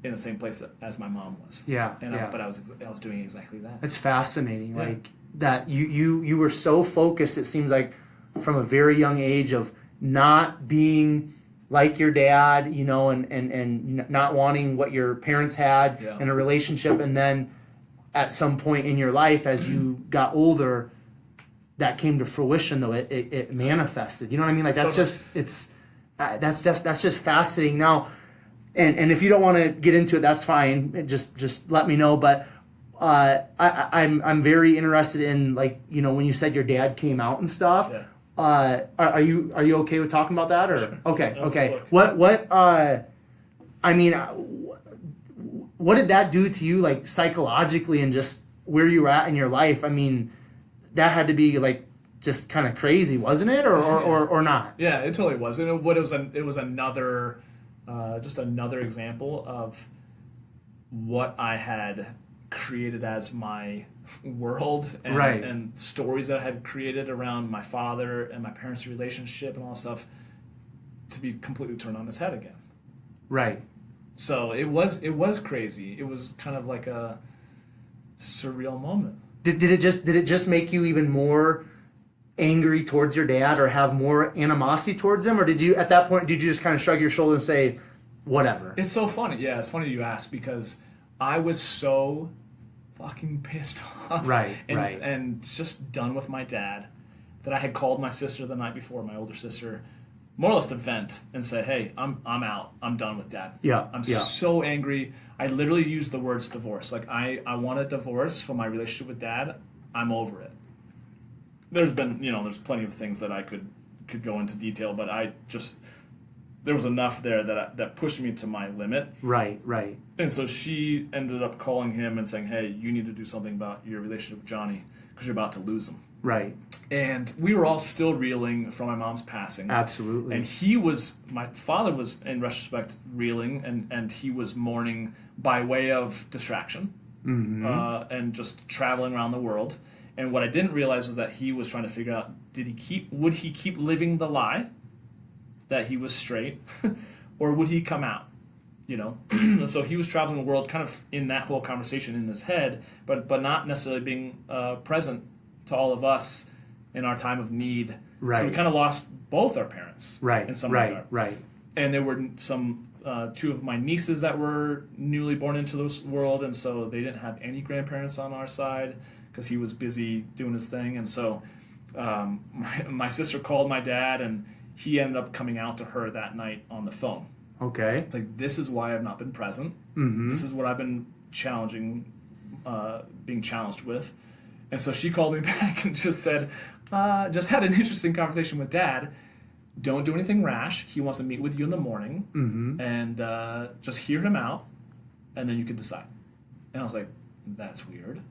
Speaker 2: in the same place as my mom was.
Speaker 1: Yeah.
Speaker 2: But I was doing exactly that.
Speaker 1: It's fascinating. Yeah. Like that you were so focused, it seems like, from a very young age, of not being like your dad, and not wanting what your parents had in a relationship, and then at some point in your life as you got older, that came to fruition, though it manifested. You know what I mean? Like that's just fascinating. Now, and if you don't want to get into it, that's fine. Just let me know. But I'm very interested in, like, when you said your dad came out and stuff.
Speaker 2: Yeah.
Speaker 1: Are you okay with talking about that, or
Speaker 2: sure.
Speaker 1: Okay. What did that do to you, like psychologically, and just where you were at in your life? I mean, that had to be like just kind of crazy, wasn't it, or not?
Speaker 2: Yeah, it totally was. And it was another just another example of what I had created as my world and stories that I had created around my father and my parents' relationship and all that stuff to be completely turned on its head again.
Speaker 1: Right.
Speaker 2: So it was crazy. It was kind of like a surreal moment.
Speaker 1: Did it just make you even more angry towards your dad, or have more animosity towards him, or did you at that point just kind of shrug your shoulder and say whatever?
Speaker 2: It's so funny. Yeah, it's funny you ask, because I was so fucking pissed off, and just done with my dad, that I had called my sister the night before, my older sister, more or less to vent and say, "Hey, I'm out. I'm done with Dad. I'm so angry." I literally used the words divorce. Like I want a divorce from my relationship with Dad. I'm over it. There's been there's plenty of things that I could go into detail, but there was enough there that pushed me to my limit.
Speaker 1: Right.
Speaker 2: And so she ended up calling him and saying, "Hey, you need to do something about your relationship with Johnny because you're about to lose him."
Speaker 1: Right.
Speaker 2: And we were all still reeling from my mom's passing.
Speaker 1: Absolutely.
Speaker 2: And my father was, in retrospect, reeling, and he was mourning by way of distraction, and just traveling around the world. And what I didn't realize was that he was trying to figure out, would he keep living the lie that he was straight, or would he come out? So he was traveling the world kind of in that whole conversation in his head, but not necessarily being present to all of us in our time of need.
Speaker 1: Right.
Speaker 2: So we kind of lost both our parents.
Speaker 1: Right.
Speaker 2: In some
Speaker 1: right.
Speaker 2: regard.
Speaker 1: Right.
Speaker 2: And there were some two of my nieces that were newly born into this world, and so they didn't have any grandparents on our side because he was busy doing his thing. And so my sister called my dad, and he ended up coming out to her that night on the phone.
Speaker 1: Okay.
Speaker 2: It's like, this is why I've not been present.
Speaker 1: Mm-hmm.
Speaker 2: This is what I've been being challenged with. And so she called me back and just said, just had an interesting conversation with Dad. Don't do anything rash. He wants to meet with you in the morning, and just hear him out, and then you can decide. And I was like, that's weird,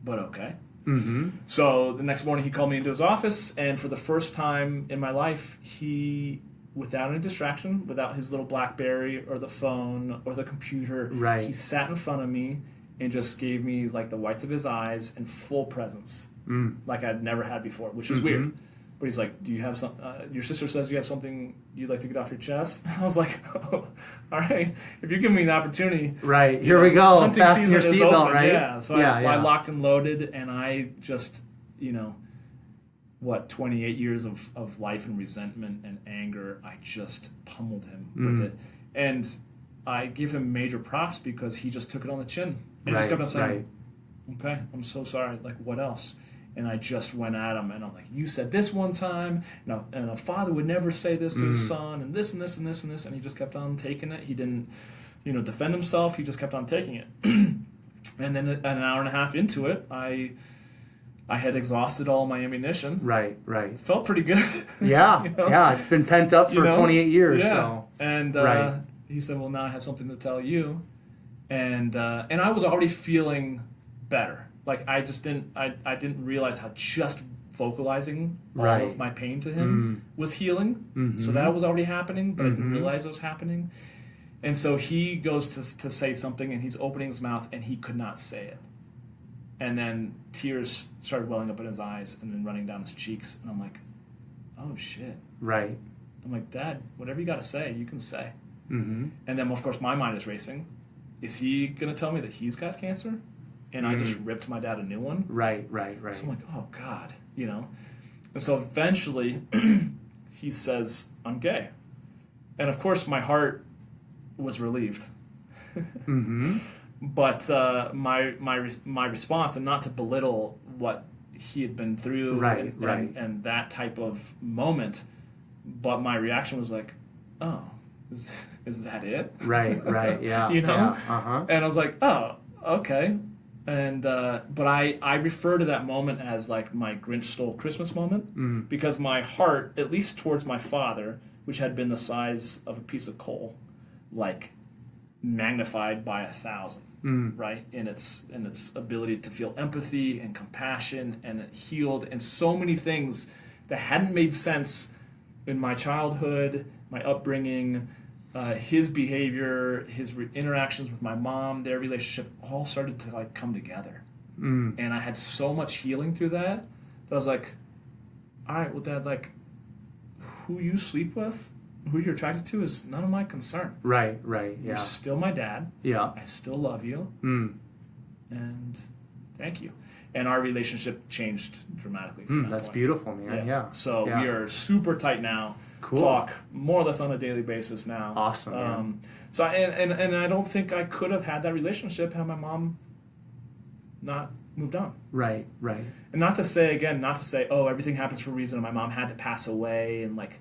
Speaker 2: but okay.
Speaker 1: Mm-hmm.
Speaker 2: So the next morning he called me into his office, and for the first time in my life, he, without any distraction, without his little BlackBerry or the phone or the computer,
Speaker 1: Right.
Speaker 2: he sat in front of me and just gave me like the whites of his eyes and full presence, like I'd never had before, which was weird. But he's like, do you have some, your sister says you have something you'd like to get off your chest? I was like, oh, all right, if you're giving me the opportunity.
Speaker 1: Right, here we go,
Speaker 2: Hunting
Speaker 1: fasten your
Speaker 2: season is
Speaker 1: seatbelt,
Speaker 2: open.
Speaker 1: right?
Speaker 2: Yeah, so I locked and loaded, and I just, 28 years of life and resentment and anger, I just pummeled him with it. And I give him major props because he just took it on the chin. And just kept on saying, okay, I'm so sorry, like, what else? And I just went at him, and I'm like, you said this one time, and a father would never say this to his son, and this and this and this and this, and he just kept on taking it. He didn't, defend himself. He just kept on taking it. And then an hour and a half into it, I had exhausted all my ammunition.
Speaker 1: Right.
Speaker 2: It felt pretty good.
Speaker 1: Yeah, yeah, it's been pent up for 28 years.
Speaker 2: Yeah.
Speaker 1: So.
Speaker 2: And he said, well, now I have something to tell you. And I was already feeling better. Like, I just didn't realize how just vocalizing all of my pain to him was healing. So that was already happening, but I didn't realize it was happening. And so he goes to say something, and he's opening his mouth, and he could not say it. And then tears started welling up in his eyes and then running down his cheeks. And I'm like, oh, shit.
Speaker 1: Right.
Speaker 2: I'm like, Dad, whatever you got to say, you can say.
Speaker 1: Mm-hmm.
Speaker 2: And then, of course, my mind is racing. Is he going to tell me that he's got cancer? And I just ripped my dad a new one.
Speaker 1: Right.
Speaker 2: So I'm like, oh, God, And so eventually he says, I'm gay. And, of course, my heart was relieved. But my response, and not to belittle what he had been through and that type of moment, but my reaction was like, oh, is that it?
Speaker 1: Right, yeah.
Speaker 2: Yeah, And I was like, oh, okay. And but I refer to that moment as like my Grinch stole Christmas moment, because my heart, at least towards my father, which had been the size of a piece of coal, like magnified by 1,000, right? In its ability to feel empathy and compassion, and it healed, and so many things that hadn't made sense in my childhood, my upbringing. His behavior, his interactions with my mom, their relationship, all started to like come together. And I had so much healing through that I was like, all right, well, Dad, like, who you sleep with, who you're attracted to is none of my concern.
Speaker 1: Right, yeah.
Speaker 2: You're still my dad.
Speaker 1: Yeah.
Speaker 2: I still love you. And thank you. And our relationship changed dramatically from that
Speaker 1: That's
Speaker 2: point.
Speaker 1: beautiful, man. Yeah.
Speaker 2: So we are super tight now.
Speaker 1: Cool.
Speaker 2: Talk more or less on a daily basis now.
Speaker 1: Awesome. Man.
Speaker 2: So and I don't think I could have had that relationship had my mom not moved on.
Speaker 1: Right.
Speaker 2: And not to say, oh, everything happens for a reason, and my mom had to pass away, and like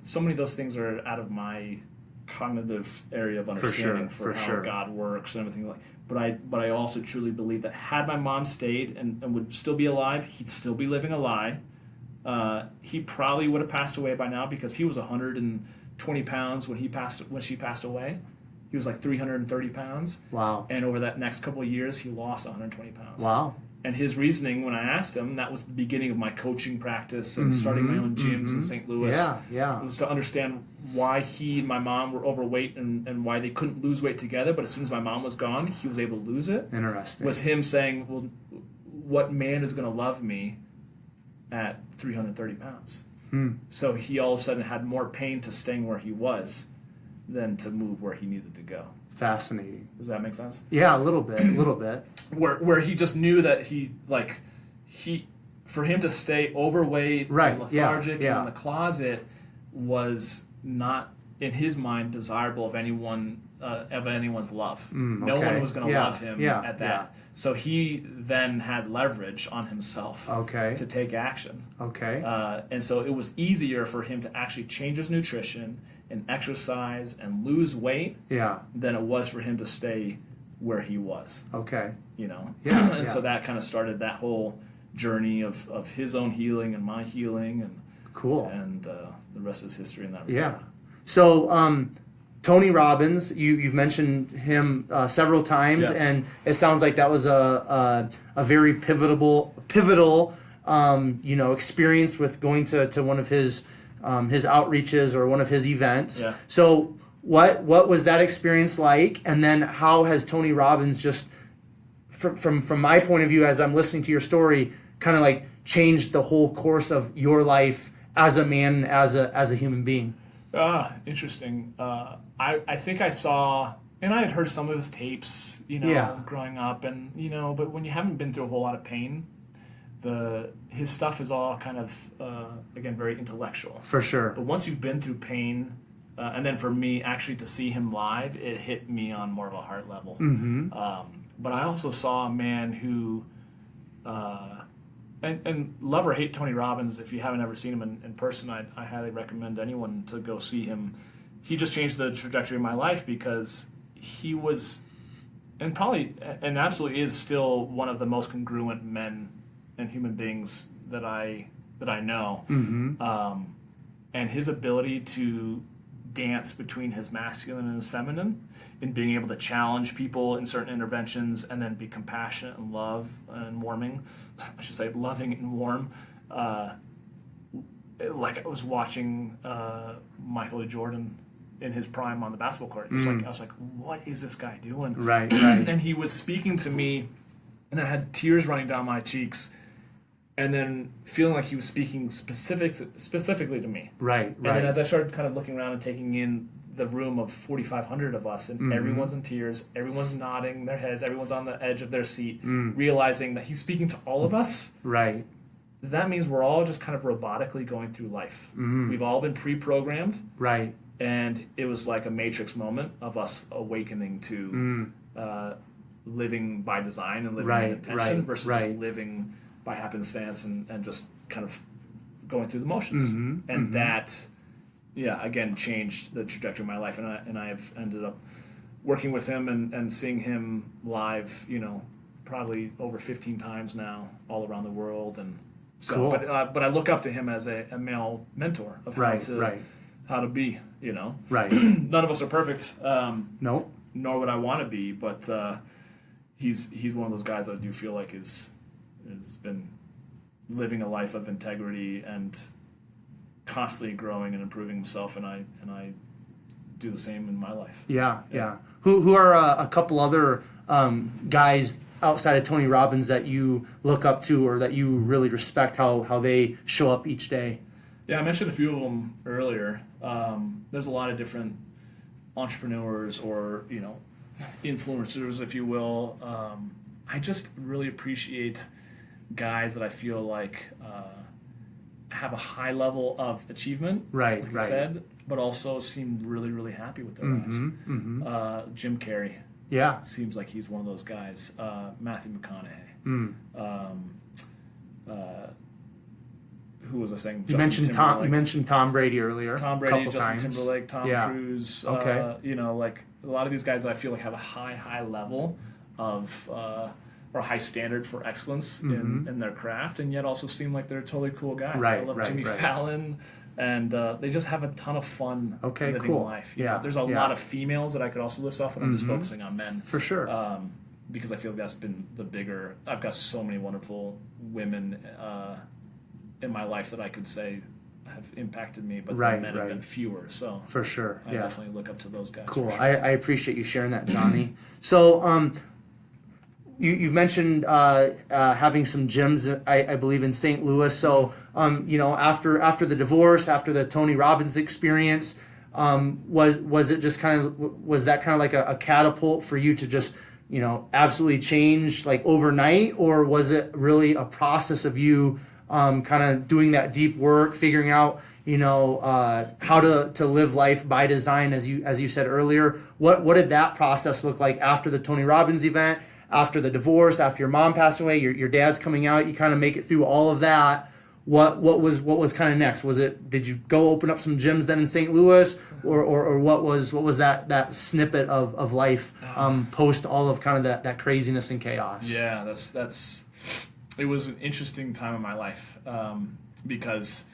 Speaker 2: so many of those things are out of my cognitive area of understanding for how God works and everything like. But I also truly believe that had my mom stayed and would still be alive, he'd still be living a lie. He probably would have passed away by now, because he was 120 pounds when she passed away. He was like 330 pounds.
Speaker 1: Wow.
Speaker 2: And over that next couple of years, he lost 120 pounds.
Speaker 1: Wow.
Speaker 2: And his reasoning, when I asked him, that was the beginning of my coaching practice and starting my own gyms in St. Louis.
Speaker 1: Yeah.
Speaker 2: Was to understand why he and my mom were overweight and why they couldn't lose weight together. But as soon as my mom was gone, he was able to lose it.
Speaker 1: Interesting.
Speaker 2: Was him saying, well, what man is going to love me at 330 pounds? So he all of a sudden had more pain to staying where he was. than to move where he needed to go.
Speaker 1: Fascinating.
Speaker 2: Does that make sense?
Speaker 1: Yeah, a little bit.
Speaker 2: Where he just knew that he for him to stay overweight,
Speaker 1: Right,
Speaker 2: and lethargic,
Speaker 1: yeah.
Speaker 2: and in the closet was not in his mind desirable of anyone's love. No
Speaker 1: okay.
Speaker 2: one was going to
Speaker 1: Yeah,
Speaker 2: love him
Speaker 1: yeah,
Speaker 2: at that.
Speaker 1: yeah.
Speaker 2: So he then had leverage on himself
Speaker 1: Okay.
Speaker 2: to take action.
Speaker 1: Okay.
Speaker 2: And so it was easier for him to actually change his nutrition and exercise and lose weight
Speaker 1: Yeah.
Speaker 2: than it was for him to stay where he was.
Speaker 1: Okay.
Speaker 2: You know?
Speaker 1: Yeah,
Speaker 2: And
Speaker 1: yeah.
Speaker 2: so that kind of started that whole journey of his own healing and my healing, and
Speaker 1: Cool.
Speaker 2: and the rest is history in that
Speaker 1: Yeah.
Speaker 2: regard.
Speaker 1: So, Tony Robbins, you've mentioned him several times,
Speaker 2: Yeah.
Speaker 1: and it sounds like that was a very pivotal experience with going to one of his outreaches or one of his events.
Speaker 2: Yeah.
Speaker 1: So, what was that experience like? And then how has Tony Robbins just from my point of view, as I'm listening to your story, kind of like changed the whole course of your life as a man, as a human being?
Speaker 2: Interesting. I think I saw, and I had heard some of his tapes,
Speaker 1: Yeah.
Speaker 2: growing up, and but when you haven't been through a whole lot of pain, his stuff is all kind of again very intellectual.
Speaker 1: For sure.
Speaker 2: But once you've been through pain, and then for me actually to see him live, it hit me on more of a heart level.
Speaker 1: Mm-hmm.
Speaker 2: But I also saw a man who, and love or hate Tony Robbins, if you haven't ever seen him in person, I highly recommend anyone to go see him. He just changed the trajectory of my life because he was, and absolutely is still one of the most congruent men and human beings that I know.
Speaker 1: Mm-hmm.
Speaker 2: And his ability to dance between his masculine and his feminine, in being able to challenge people in certain interventions and then be compassionate and loving and warm. Like I was watching Michael Jordan in his prime on the basketball court. It's like I was like, what is this guy doing?
Speaker 1: Right.
Speaker 2: And he was speaking to me, and I had tears running down my cheeks, and then feeling like he was speaking specifically to me.
Speaker 1: Right.
Speaker 2: And then as I started kind of looking around and taking in the room of 4,500 of us, and everyone's in tears, everyone's nodding their heads, everyone's on the edge of their seat, realizing that he's speaking to all of us.
Speaker 1: Right.
Speaker 2: That means we're all just kind of robotically going through life. We've all been pre-programmed.
Speaker 1: Right.
Speaker 2: And it was like a matrix moment of us awakening to living by design and living in intention versus just living by happenstance and just kind of going through the motions. And that, again, changed the trajectory of my life. And I have ended up working with him and seeing him live, probably over 15 times now all around the world. And so,
Speaker 1: cool.
Speaker 2: But I look up to him as a male mentor of how to be,
Speaker 1: Right.
Speaker 2: None of us are perfect.
Speaker 1: Nope.
Speaker 2: Nor would I want to be, but he's one of those guys that I do feel like has been living a life of integrity and constantly growing and improving himself, and I do the same in my life.
Speaker 1: Yeah. Who are a couple other guys outside of Tony Robbins that you look up to or that you really respect how they show up each day?
Speaker 2: Yeah, I mentioned a few of them earlier. There's a lot of different entrepreneurs or influencers, if you will. I just really appreciate guys that I feel like have a high level of achievement, like I said, but also seem really, really happy with their lives. Jim Carrey, seems like he's one of those guys. Matthew McConaughey. Who was I saying?
Speaker 1: You mentioned Tom Brady earlier.
Speaker 2: Tom Brady, Justin
Speaker 1: times.
Speaker 2: Timberlake, Tom Cruise.
Speaker 1: Okay.
Speaker 2: Like a lot of these guys that I feel like have a high level of or a high standard for excellence in their craft, and yet also seem like they're totally cool guys. I love Jimmy Fallon, and they just have a ton of fun living life. There's a lot of females that I could also list off, and I'm just focusing on men.
Speaker 1: For sure.
Speaker 2: Because I feel like that's been the bigger. I've got so many wonderful women in my life that I could say have impacted me, but the men have been fewer. So
Speaker 1: for sure,
Speaker 2: I definitely look up to those guys.
Speaker 1: Cool.
Speaker 2: For sure.
Speaker 1: I appreciate you sharing that, Johnny. So you've mentioned having some gyms, I believe, in St. Louis. So after the divorce, after the Tony Robbins experience, Was it just was that kind of like a catapult for you to just, absolutely change like overnight, or was it really a process of you kind of doing that deep work, figuring out, how to live life by design, as you said earlier? What did that process look like after the Tony Robbins event, after the divorce, after your mom passed away, your dad's coming out, you kind of make it through all of that? What was kind of next? Did you go open up some gyms then in St. Louis, or what was that snippet of life post all of kind of that craziness and chaos?
Speaker 2: Yeah, that's it was an interesting time in my life, because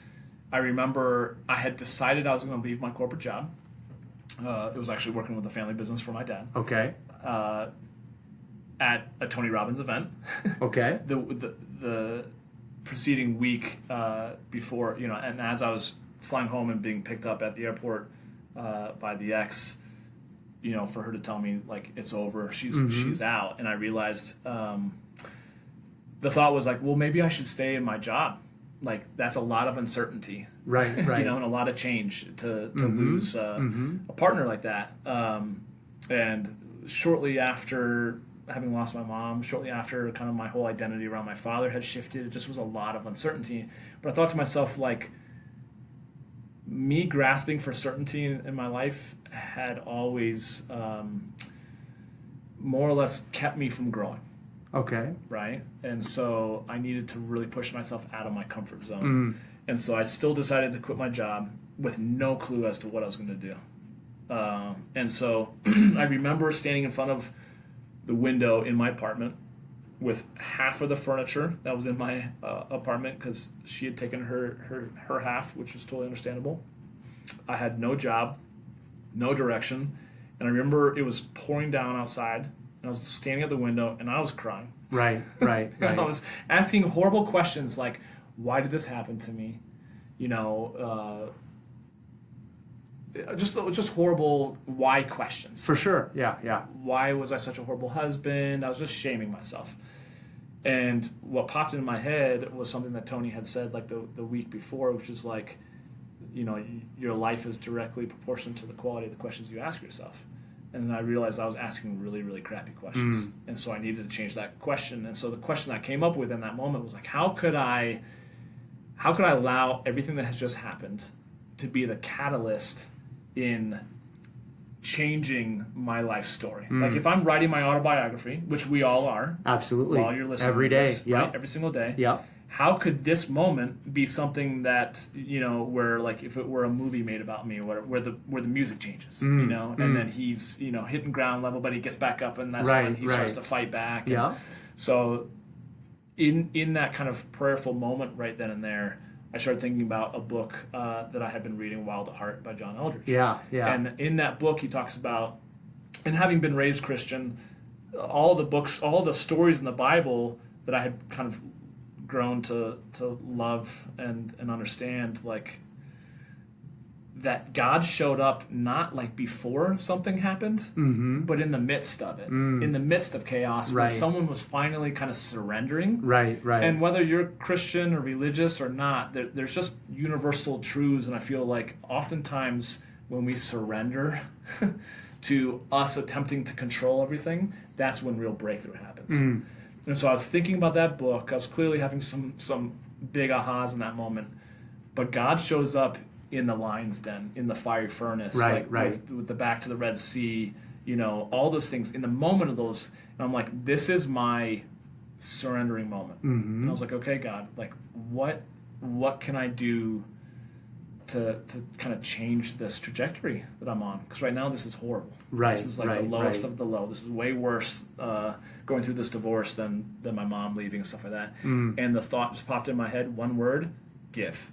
Speaker 2: I remember I had decided I was going to leave my corporate job. It was actually working with a family business for my dad.
Speaker 1: Okay.
Speaker 2: At a Tony Robbins event.
Speaker 1: Okay.
Speaker 2: The preceding week before, and as I was flying home and being picked up at the airport by the ex, for her to tell me like it's over, she's out, and I realized the thought was like, well, maybe I should stay in my job. Like that's a lot of uncertainty,
Speaker 1: right,
Speaker 2: and a lot of change to lose a partner like that. And shortly after having lost my mom, shortly after kind of my whole identity around my father had shifted, it just was a lot of uncertainty. But I thought to myself, like, me grasping for certainty in my life had always more or less kept me from growing.
Speaker 1: Okay.
Speaker 2: Right? And so I needed to really push myself out of my comfort zone. And so I still decided to quit my job with no clue as to what I was going to do. And so I remember standing in front of the window in my apartment with half of the furniture that was in my apartment, because she had taken her half, which was totally understandable. I had no job, no direction, and I remember it was pouring down outside, and I was standing at the window, and I was crying.
Speaker 1: Right.
Speaker 2: And I was asking horrible questions like, why did this happen to me? Just horrible why questions.
Speaker 1: For sure, yeah.
Speaker 2: Why was I such a horrible husband? I was just shaming myself. And what popped into my head was something that Tony had said like the week before, which is like, your life is directly proportional to the quality of the questions you ask yourself. And I realized I was asking really, really crappy questions. And so I needed to change that question. And so the question I came up with in that moment was like, how could I allow everything that has just happened to be the catalyst in changing my life story? Like if I'm writing my autobiography, which we all are,
Speaker 1: absolutely,
Speaker 2: while you're listening
Speaker 1: every
Speaker 2: to
Speaker 1: day,
Speaker 2: this, right? Every single day, how could this moment be something that where like if it were a movie made about me, where the music changes, and then he's hitting ground level, but he gets back up, and that's when he starts to fight back. So in that kind of prayerful moment right then and there, I started thinking about a book that I had been reading, Wild at Heart by John Eldredge.
Speaker 1: Yeah.
Speaker 2: And in that book, he talks about, and having been raised Christian, all the stories in the Bible that I had kind of grown to love and understand, like that God showed up not like before something happened, but in the midst of it, in the midst of chaos, when someone was finally kind of surrendering. Right. And whether you're Christian or religious or not, there's just universal truths, and I feel like oftentimes when we surrender to us attempting to control everything, that's when real breakthrough happens. And so I was thinking about that book. I was clearly having some big ahas in that moment, but God shows up in the lion's den, in the fiery furnace, with the back to the Red Sea, all those things. In the moment of those, and I'm like, this is my surrendering moment. And I was like, okay, God, like what can I do to kind of change this trajectory that I'm on? Because right now this is horrible. This is like the lowest of the low. This is way worse going through this divorce than my mom leaving and stuff like that. And the thought just popped in my head, one word: give.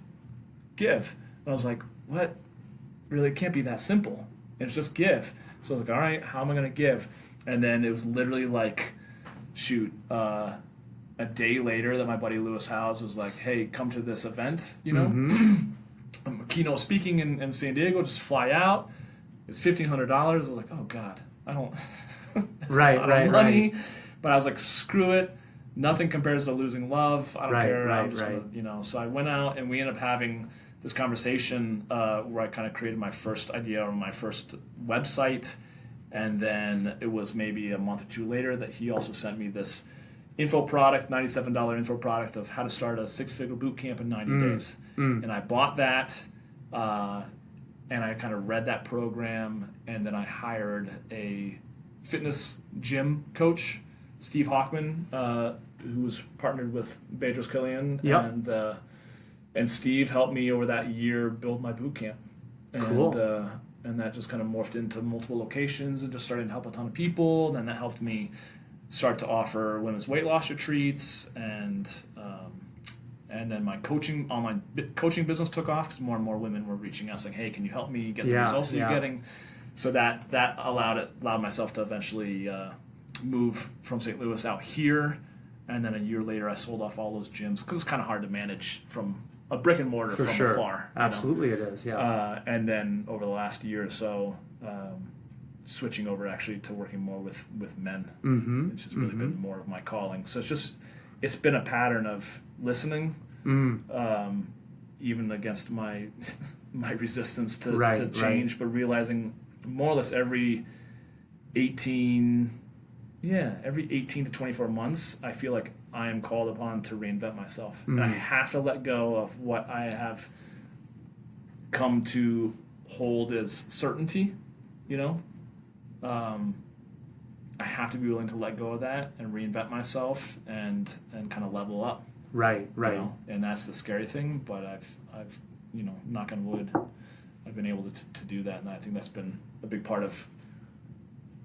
Speaker 2: And I was like, what? Really, it can't be that simple. It's just give. So I was like, all right, how am I going to give? And then it was literally like, a day later that my buddy Lewis Howes was like, hey, come to this event, I'm keynote speaking in San Diego, just fly out. It's $1,500. I was like, oh, God, I don't... that's a lot of money. But I was like, screw it. Nothing compares to losing love. I don't care. I'm just gonna, So I went out, and we ended up having this conversation where I kind of created my first idea or my first website, and then it was maybe a month or two later that he also sent me this info product, $97 info product of how to start a 6-figure boot camp in 90 days. And I bought that, and I kind of read that program, and then I hired a fitness gym coach, Steve Hockman, who's partnered with Bedros Kilian, and Steve helped me over that year build my boot camp. And,
Speaker 1: cool.
Speaker 2: And that just kind of morphed into multiple locations and just started to help a ton of people. And then that helped me start to offer women's weight loss retreats, and then my online coaching business took off because more and more women were reaching out saying, "Hey, can you help me get the results that you're getting?" So that allowed myself to eventually move from St. Louis out here, and then a year later I sold off all those gyms because it's kind of hard to manage from a brick and mortar from afar.
Speaker 1: Absolutely, it is. Yeah.
Speaker 2: And then over the last year or so, switching over actually to working more with men, which has really been more of my calling. So it's been a pattern of listening, even against my resistance to change, but realizing more or less every 18 to 24 months, I feel like I am called upon to reinvent myself. And I have to let go of what I have come to hold as certainty, I have to be willing to let go of that and reinvent myself and kind of level up.
Speaker 1: Right.
Speaker 2: And that's the scary thing, but I've knock on wood, I've been able to do that, and I think that's been a big part of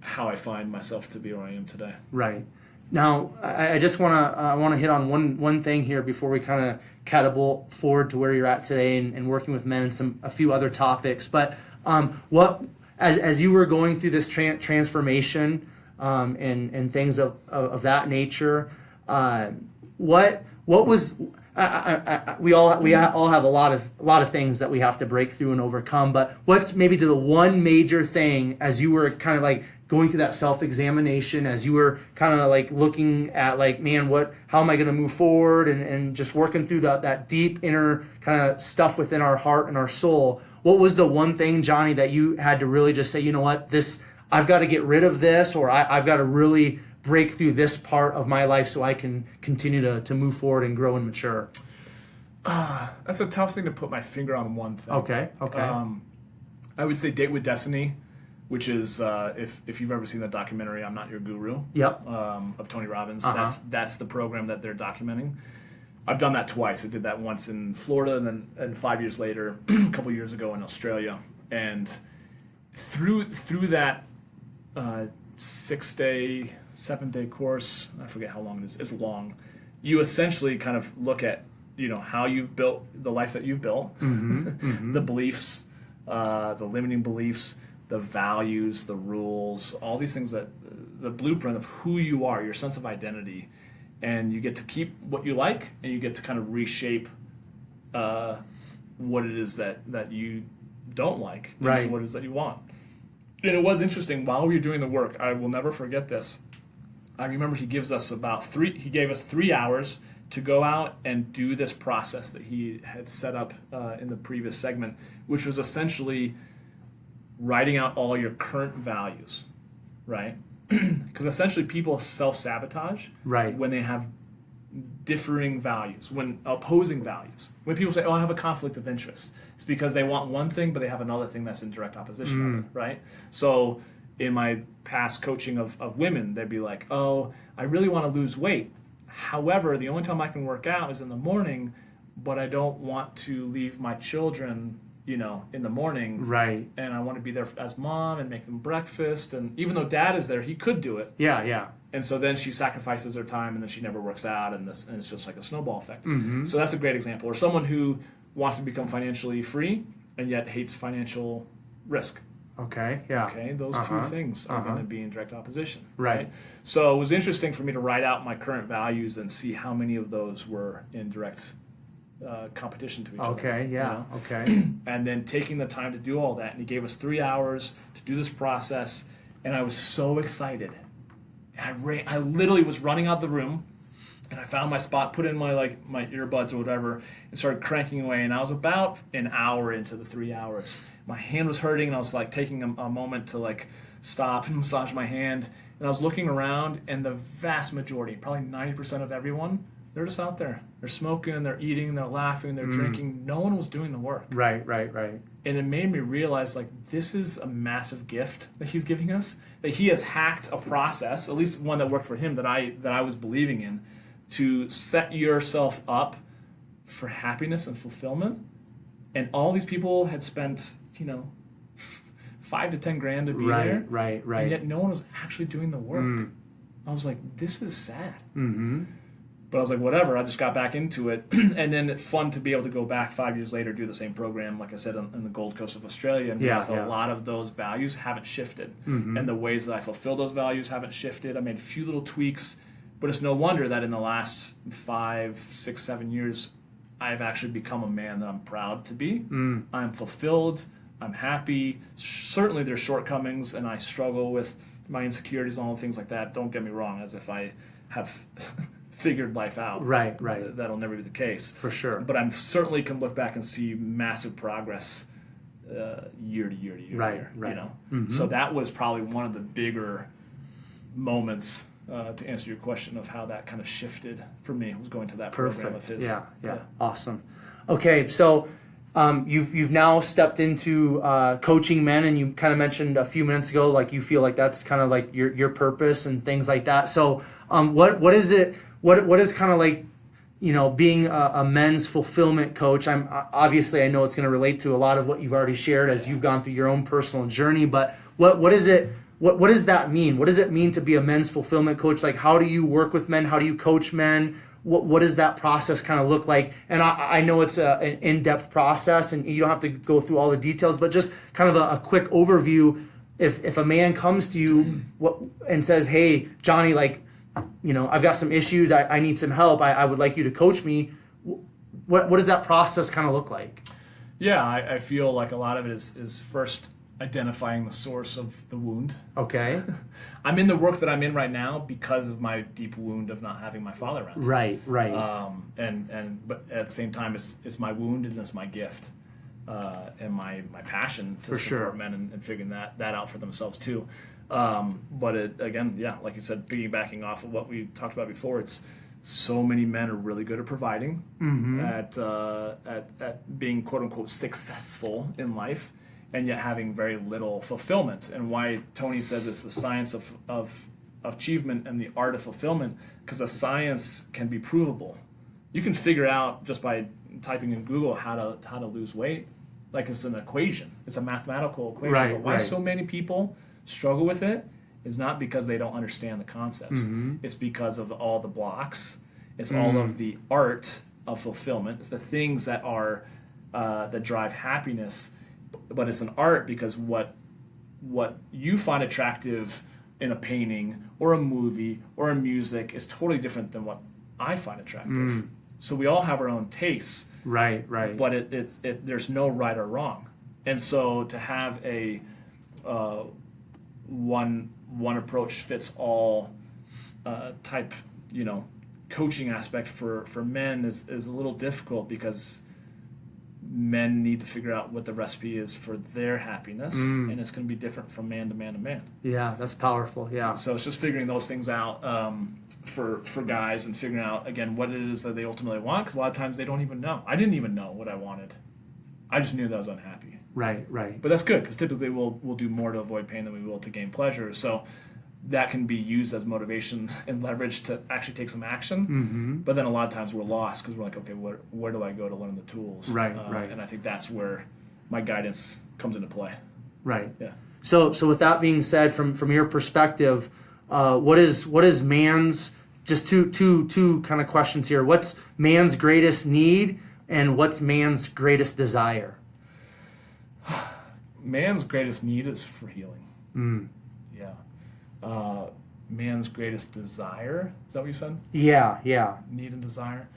Speaker 2: how I find myself to be where I am today.
Speaker 1: Right. Now, I just want to hit on one thing here before we kind of catapult forward to where you're at today and working with men and a few other topics. But as you were going through this transformation and things of that nature, what was we all have a lot of things that we have to break through and overcome. But what's maybe the one major thing as you were kind of like going through that self-examination, as you were kind of like looking at like, man, how am I going to move forward, and just working through that deep inner kind of stuff within our heart and our soul? What was the one thing, Johnny, that you had to really just say, you know what, I've got to get rid of this, or I've got to really break through this part of my life so I can continue to move forward and grow and mature?
Speaker 2: That's a tough thing to put my finger on one thing.
Speaker 1: Okay.
Speaker 2: I would say Date with Destiny, which is if you've ever seen that documentary, I'm Not Your Guru,
Speaker 1: Yep.
Speaker 2: Of Tony Robbins. That's the program that they're documenting. I've done that twice. I did that once in Florida, and 5 years later, a couple years ago in Australia. And through that 6-day, 7-day course, I forget how long it is. It's long. You essentially kind of look at how you've built the life that you've built, the beliefs, the limiting beliefs, the values, the rules, all these things, that the blueprint of who you are, your sense of identity. And you get to keep what you like, and you get to kind of reshape what it is that you don't like into what it is that you want. And it was interesting, while we were doing the work, I will never forget this. I remember he gave us 3 hours to go out and do this process that he had set up in the previous segment, which was essentially writing out all your current values, right? Because essentially people self-sabotage when they have differing values, when opposing values. When people say, I have a conflict of interest, it's because they want one thing, but they have another thing that's in direct opposition of it, right? So in my past coaching of women, they'd be like, I really want to lose weight. However, the only time I can work out is in the morning, but I don't want to leave my children in the morning.
Speaker 1: Right.
Speaker 2: And I want to be there as mom and make them breakfast. And even though dad is there, he could do it.
Speaker 1: Yeah.
Speaker 2: And so then she sacrifices her time, and then she never works out, and it's just like a snowball effect. So that's a great example. Or someone who wants to become financially free and yet hates financial risk.
Speaker 1: Okay, yeah.
Speaker 2: Okay, those two things are going to be in direct opposition.
Speaker 1: Right.
Speaker 2: So it was interesting for me to write out my current values and see how many of those were in direct competition to each other.
Speaker 1: Okay, yeah, okay.
Speaker 2: And then taking the time to do all that, and he gave us 3 hours to do this process, and I was so excited. I literally was running out the room, And I found my spot, put in my earbuds or whatever, and started cranking away. And I was about an hour into the 3 hours. My hand was hurting, and I was like taking a moment to like stop and massage my hand. And I was looking around, and the vast majority, probably 90% of everyone, they're just out there. They're smoking, they're eating, they're laughing, they're drinking. No one was doing the work.
Speaker 1: Right.
Speaker 2: And it made me realize, like, this is a massive gift that he's giving us. That he has hacked a process, at least one that worked for him, that I was believing in, to set yourself up for happiness and fulfillment. And all these people had spent, $5 to $10 to be there.
Speaker 1: Right.
Speaker 2: And yet no one was actually doing the work. I was like, this is sad. Mm-hmm. But I was like, whatever. I just got back into it. And then it's fun to be able to go back 5 years later, do the same program, like I said, on the Gold Coast of Australia, and realize a lot of those values haven't shifted. And the ways that I fulfill those values haven't shifted. I made a few little tweaks, but it's no wonder that in the last 5, 6, 7 years, I've actually become a man that I'm proud to be. I'm fulfilled. I'm happy. Certainly there's shortcomings, and I struggle with my insecurities and all things like that. Don't get me wrong, as if I have figured life out.
Speaker 1: Right.
Speaker 2: That'll never be the case.
Speaker 1: For sure.
Speaker 2: But I certainly can look back and see massive progress year to year to year.
Speaker 1: Right.
Speaker 2: So that was probably one of the bigger moments, to answer your question, of how that kind of shifted for me, was going to that program of his.
Speaker 1: Yeah. Awesome. Okay, so you've now stepped into coaching men, and you kind of mentioned a few minutes ago, like you feel like that's kind of like your purpose and things like that. So what is it? What is kind of like, being a men's fulfillment coach? I know it's going to relate to a lot of what you've already shared as you've gone through your own personal journey. But what is it? What does that mean? What does it mean to be a men's fulfillment coach? Like, how do you work with men? How do you coach men? What does that process kind of look like? And I know it's an in-depth process, and you don't have to go through all the details, but just kind of a quick overview. If a man comes to you and says, "Hey, Johnny, like, I've got some issues. I need some help. I would like you to coach me." What does that process kind of look like?
Speaker 2: Yeah, I feel like a lot of it is first identifying the source of the wound.
Speaker 1: Okay.
Speaker 2: I'm in the work that I'm in right now because of my deep wound of not having my father around.
Speaker 1: Right.
Speaker 2: But at the same time, it's my wound and it's my gift, and my passion to support men and figuring that out for themselves too. But again, like you said, piggybacking off of what we talked about before, it's so many men are really good at providing, at being quote unquote successful in life, and yet having very little fulfillment. And why Tony says it's the science of achievement and the art of fulfillment, because the science can be provable. You can figure out just by typing in Google how to lose weight. Like, it's an equation. It's a mathematical equation. But why so many people struggle with it is not because they don't understand the concepts. It's because of all the blocks. It's all of the art of fulfillment. It's the things that are that drive happiness. But it's an art because what you find attractive in a painting or a movie or a music is totally different than what I find attractive. So we all have our own tastes.
Speaker 1: Right.
Speaker 2: But there's no right or wrong. And so to have a one approach fits all type, coaching aspect for men is a little difficult, because men need to figure out what the recipe is for their happiness, and it's going to be different from man to man to man.
Speaker 1: Yeah, that's powerful. Yeah.
Speaker 2: So it's just figuring those things out for guys, and figuring out, again, what it is that they ultimately want, because a lot of times they don't even know. I didn't even know what I wanted. I just knew that I was unhappy.
Speaker 1: Right.
Speaker 2: But that's good, because typically we'll do more to avoid pain than we will to gain pleasure. So that can be used as motivation and leverage to actually take some action. But then a lot of times we're lost, because we're like, okay, where do I go to learn the tools?
Speaker 1: Right.
Speaker 2: And I think that's where my guidance comes into play.
Speaker 1: Right.
Speaker 2: Yeah.
Speaker 1: So with that being said, from your perspective, what is man's, just two kind of questions here. What's man's greatest need, and what's man's greatest desire?
Speaker 2: Man's greatest need is for healing. Yeah. Man's greatest desire, is that what you said?
Speaker 1: Yeah.
Speaker 2: Need and desire.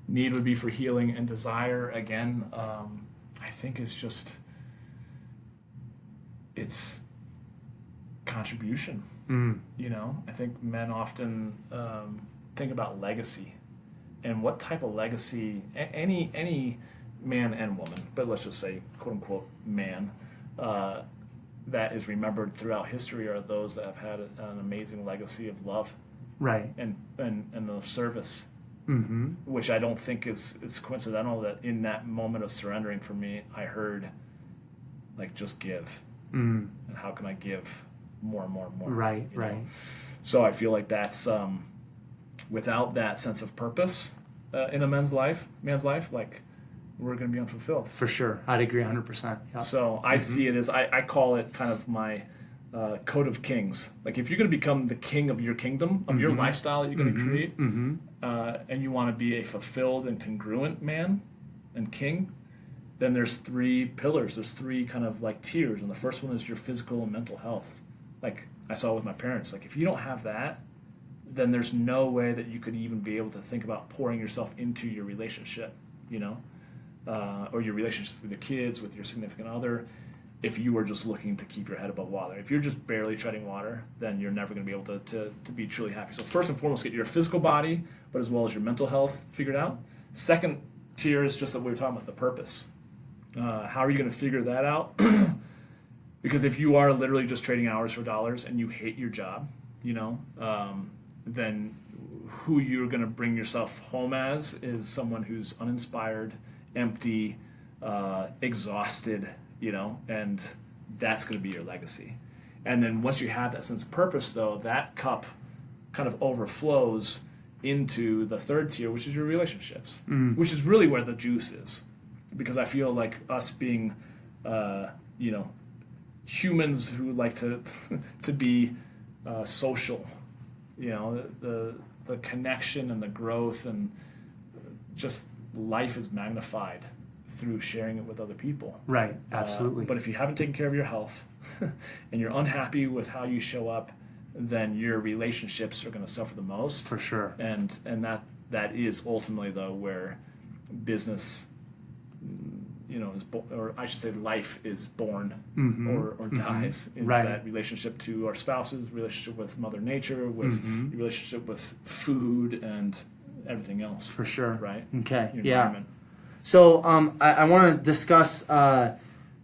Speaker 2: Need would be for healing, and desire, again, I think it's contribution. I think men often think about legacy and what type of legacy any man and woman, but let's just say quote unquote man, that is remembered throughout history are those that have had an amazing legacy of love,
Speaker 1: Right.
Speaker 2: and of service,
Speaker 1: Mm-hmm.
Speaker 2: which I don't think is coincidental that in that moment of surrendering for me, I heard, like, just give, and how can I give more and more and more?
Speaker 1: Right.
Speaker 2: you know?
Speaker 1: Right.
Speaker 2: So I feel like that's without that sense of purpose in a man's life, like, we're going to be unfulfilled.
Speaker 1: For sure. I'd agree 100%. Yeah.
Speaker 2: So I see it as, I call it kind of my code of kings. Like, if you're going to become the king of your kingdom, of your lifestyle that you're going to create, and you want to be a fulfilled and congruent man and king, then there's 3 pillars. There's 3 kind of like tiers. And the first one is your physical and mental health. Like I saw with my parents, like, if you don't have that, then there's no way that you could even be able to think about pouring yourself into your relationship, or your relationships with your kids, with your significant other, if you are just looking to keep your head above water. If you're just barely treading water, then you're never going to be able to be truly happy. So first and foremost, get your physical body, but as well as your mental health figured out. Second tier is just that we were talking about, the purpose. How are you going to figure that out? Because if you are literally just trading hours for dollars and you hate your job, then who you're going to bring yourself home as is someone who's uninspired, empty, exhausted, and that's going to be your legacy. And then once you have that sense of purpose, though, that cup kind of overflows into the third tier, which is your relationships, which is really where the juice is. Because I feel like us being, humans who like to be social, the connection and the growth and just life is magnified through sharing it with other people.
Speaker 1: Right. Absolutely.
Speaker 2: But if you haven't taken care of your health and you're unhappy with how you show up, then your relationships are going to suffer the most.
Speaker 1: For sure.
Speaker 2: And that is ultimately, though, where business, or I should say life is born or dies. Is
Speaker 1: Right.
Speaker 2: that relationship to our spouses, relationship with Mother Nature, with your relationship with food and everything else.
Speaker 1: For sure.
Speaker 2: Right?
Speaker 1: Okay.
Speaker 2: Your
Speaker 1: Yeah.
Speaker 2: environment.
Speaker 1: So I want to discuss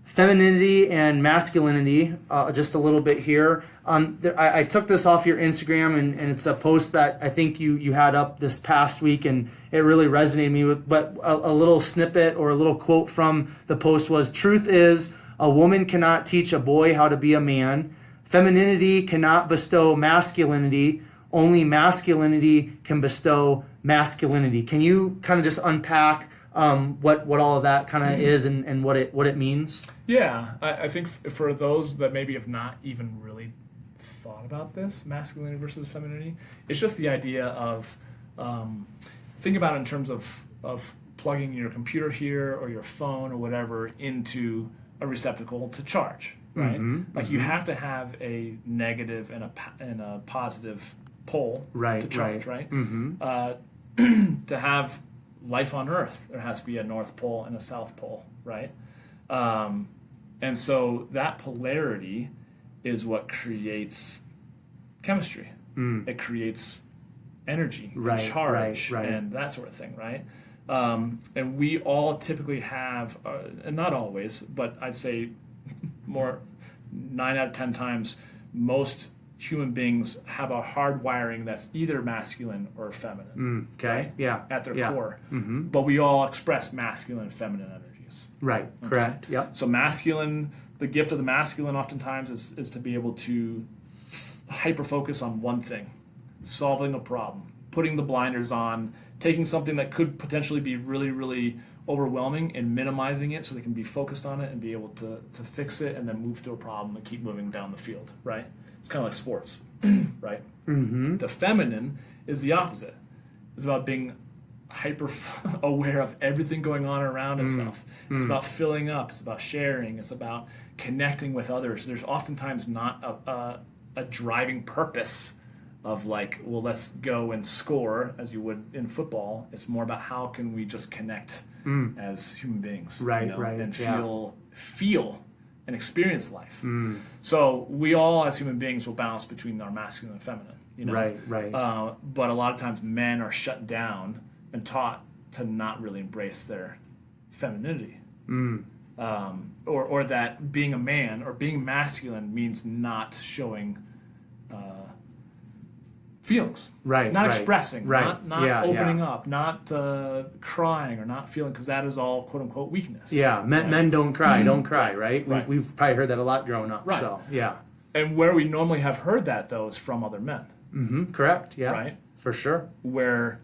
Speaker 1: femininity and masculinity just a little bit here. I took this off your Instagram, and it's a post that I think you had up this past week, and it really resonated me with. But a little snippet or a little quote from the post was, "Truth is, a woman cannot teach a boy how to be a man. Femininity cannot bestow masculinity. Only masculinity can bestow masculinity." Can you kind of just unpack what all of that kind of is and what it means?
Speaker 2: Yeah, I think for those that maybe have not even really thought about this, masculinity versus femininity, it's just the idea of, think about it in terms of plugging your computer here or your phone or whatever into a receptacle to charge, right? Like you have to have a negative and a positive pole to charge, right? To have life on Earth, there has to be a North Pole and a South Pole, right? And so that polarity is what creates chemistry. It creates energy and charge and that sort of thing, right? And we all typically have, and not always, but I'd say more 9 out of 10 times, most human beings have a hard wiring that's either masculine or feminine.
Speaker 1: Okay.
Speaker 2: Right?
Speaker 1: Yeah.
Speaker 2: At their core. But we all express masculine and feminine energies.
Speaker 1: Right.
Speaker 2: Okay?
Speaker 1: Correct. Yep.
Speaker 2: So masculine, the gift of the masculine oftentimes is to be able to hyper focus on one thing, solving a problem, putting the blinders on, taking something that could potentially be really, really overwhelming and minimizing it so they can be focused on it and be able to fix it and then move through a problem and keep moving down the field, right? It's kind of like sports, right? The feminine is the opposite. It's about being hyper aware of everything going on around itself. It's about filling up. It's about sharing. It's about connecting with others. There's oftentimes not a driving purpose of like, well, let's go and score as you would in football. It's more about how can we just connect as human beings, and feel and experience life. So we all, as human beings, will balance between our masculine and feminine.
Speaker 1: Right.
Speaker 2: But a lot of times men are shut down and taught to not really embrace their femininity. Or that being a man or being masculine means not showing feelings, not expressing, not opening up, not crying or not feeling, because that is all quote unquote weakness.
Speaker 1: Men don't cry, right? We've probably heard that a lot growing up.
Speaker 2: Right.
Speaker 1: So
Speaker 2: and where we normally have heard that though is from other men.
Speaker 1: Correct. Yeah,
Speaker 2: right,
Speaker 1: for sure.
Speaker 2: Where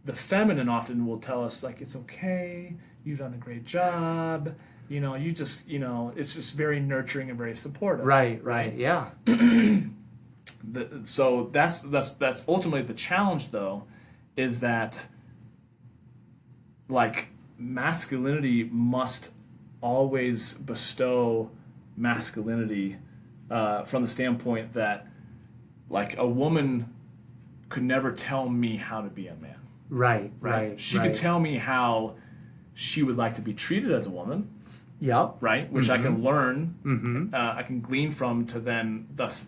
Speaker 2: the feminine often will tell us, like, it's okay, you've done a great job, you just, it's just very nurturing and very supportive.
Speaker 1: Right. Yeah.
Speaker 2: So that's ultimately the challenge, though, is that, like, masculinity must always bestow masculinity from the standpoint that, like, a woman could never tell me how to be a man.
Speaker 1: Right.
Speaker 2: She could tell me how she would like to be treated as a woman.
Speaker 1: Yep.
Speaker 2: Right, which I can learn, I can glean from to then thus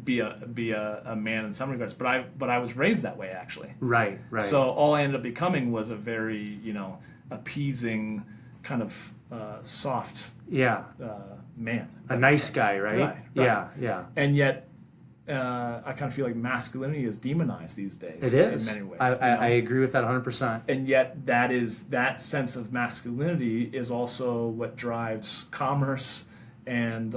Speaker 2: be a man in some regards. But I was raised that way, actually.
Speaker 1: Right.
Speaker 2: So all I ended up becoming was a very appeasing kind of soft man.
Speaker 1: A nice guy, right? Yeah.
Speaker 2: And yet, I kind of feel like masculinity is demonized these days.
Speaker 1: It is.
Speaker 2: In many ways.
Speaker 1: I agree with that 100%.
Speaker 2: And yet, that sense of masculinity is also what drives commerce and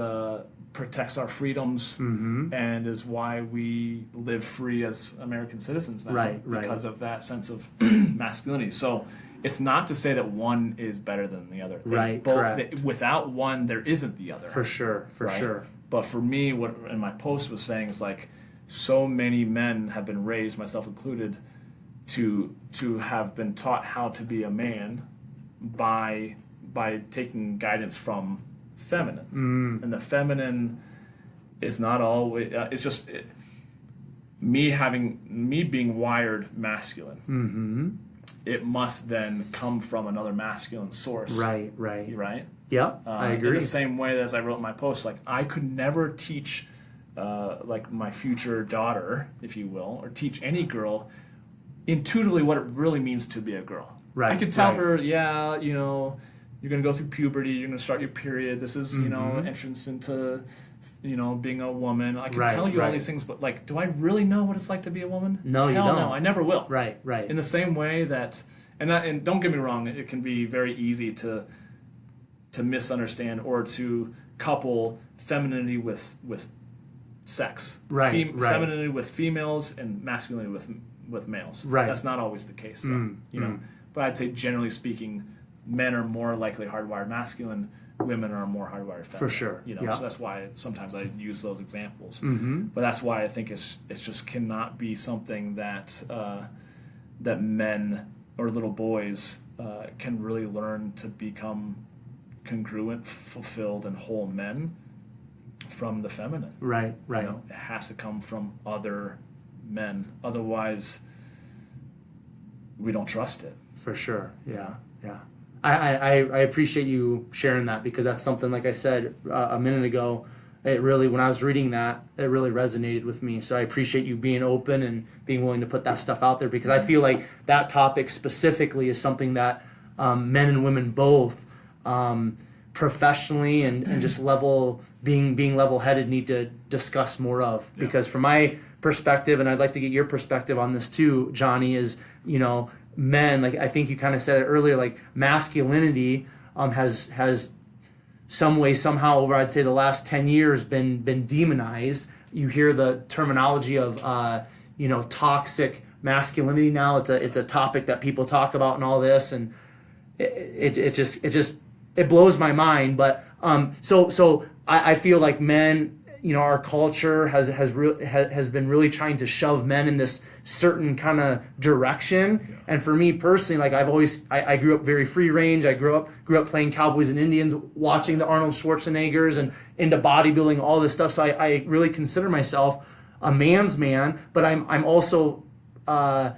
Speaker 2: protects our freedoms, and is why we live free as American citizens now, because of that sense of masculinity. So it's not to say that one is better than the other.
Speaker 1: Correct.
Speaker 2: Without one, there isn't the other.
Speaker 1: For sure.
Speaker 2: But for me, what in my post was saying is, like, so many men have been raised, myself included, to have been taught how to be a man by taking guidance from feminine, and the feminine is not always. It's just me being wired masculine. It must then come from another masculine source.
Speaker 1: Right. Yeah, I agree.
Speaker 2: In the same way that, as I wrote in my post, like, I could never teach, like, my future daughter, if you will, or teach any girl intuitively what it really means to be a girl. Right. I could tell her, you're going to go through puberty, you're going to start your period. This is, entrance into, being a woman. I can tell you all these things, but, like, do I really know what it's like to be a woman?
Speaker 1: No, you don't.
Speaker 2: No, I never will.
Speaker 1: Right.
Speaker 2: In the same way that, and don't get me wrong, it can be very easy to misunderstand or to couple femininity with sex. Femininity with females and masculinity with males.
Speaker 1: Right.
Speaker 2: That's not always the case, though. But I'd say, generally speaking, men are more likely hardwired masculine. Women are more hardwired feminine.
Speaker 1: For sure.
Speaker 2: So that's why sometimes I use those examples. But that's why I think it's just cannot be something that that men or little boys can really learn to become congruent, fulfilled, and whole men from the feminine.
Speaker 1: Right.
Speaker 2: It has to come from other men. Otherwise, we don't trust it.
Speaker 1: For sure. Yeah. I appreciate you sharing that, because that's something, like I said a minute ago, it really, when I was reading that, it really resonated with me. So I appreciate you being open and being willing to put that stuff out there, because I feel like that topic specifically is something that men and women both, professionally and just being level-headed, need to discuss more of. Because from my perspective, and I'd like to get your perspective on this too, Johnny, is, men, like I think you kind of said it earlier, like masculinity has some way, somehow, over, I'd say, the last 10 years been demonized. You hear the terminology of toxic masculinity now. It's a topic that people talk about and all this, and it just blows my mind. But so I feel like men, our culture has been really trying to shove men in this certain kind of direction. And for me personally, like I grew up very free range. I grew up playing Cowboys and Indians, watching the Arnold Schwarzeneggers, and into bodybuilding, all this stuff. So I really consider myself a man's man, but I'm also I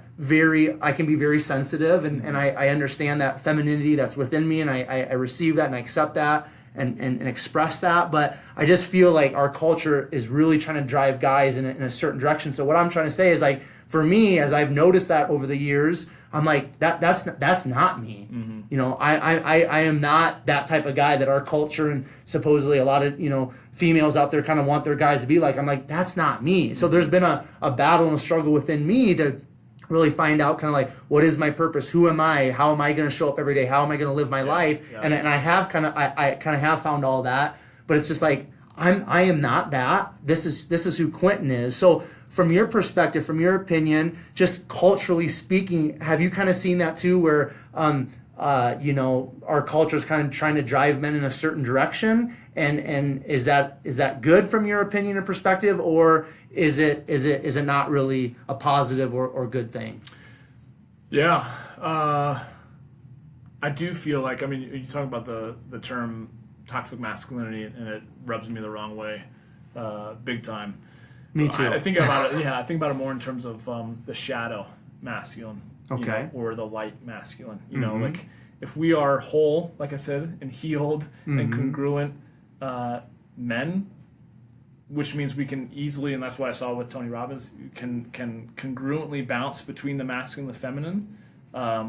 Speaker 1: can be very sensitive, and I understand that femininity that's within me, and I receive that and I accept that and express that. But I just feel like our culture is really trying to drive guys in a certain direction. So what I'm trying to say is, like, for me, as I've noticed that over the years, I'm like, that's not me. You know, I am not that type of guy that our culture and supposedly a lot of, you know, females out there kind of want their guys to be like. I'm like, that's not me. So there's been a battle and a struggle within me to really find out kind of like, what is my purpose? Who am I? How am I going to show up every day? How am I going to live my life? And I have I kind of have found all that, but it's just like, I am not that. This is who Quentin is. So from your perspective, from your opinion, just culturally speaking, have you kind of seen that too, where you know, our culture is kind of trying to drive men in a certain direction, and is that good from your opinion and perspective, or is it not really a positive or good thing?
Speaker 2: Yeah, I do feel like, I mean, you talk about the term toxic masculinity, and it rubs me the wrong way, big time.
Speaker 1: Me too.
Speaker 2: I think about it. Yeah, I think about it more in terms of the shadow masculine,
Speaker 1: Okay.
Speaker 2: you know, or the light masculine. You know, like if we are whole, like I said, and healed and congruent men, which means we can easily, and that's what I saw with Tony Robbins, can congruently bounce between the masculine and the feminine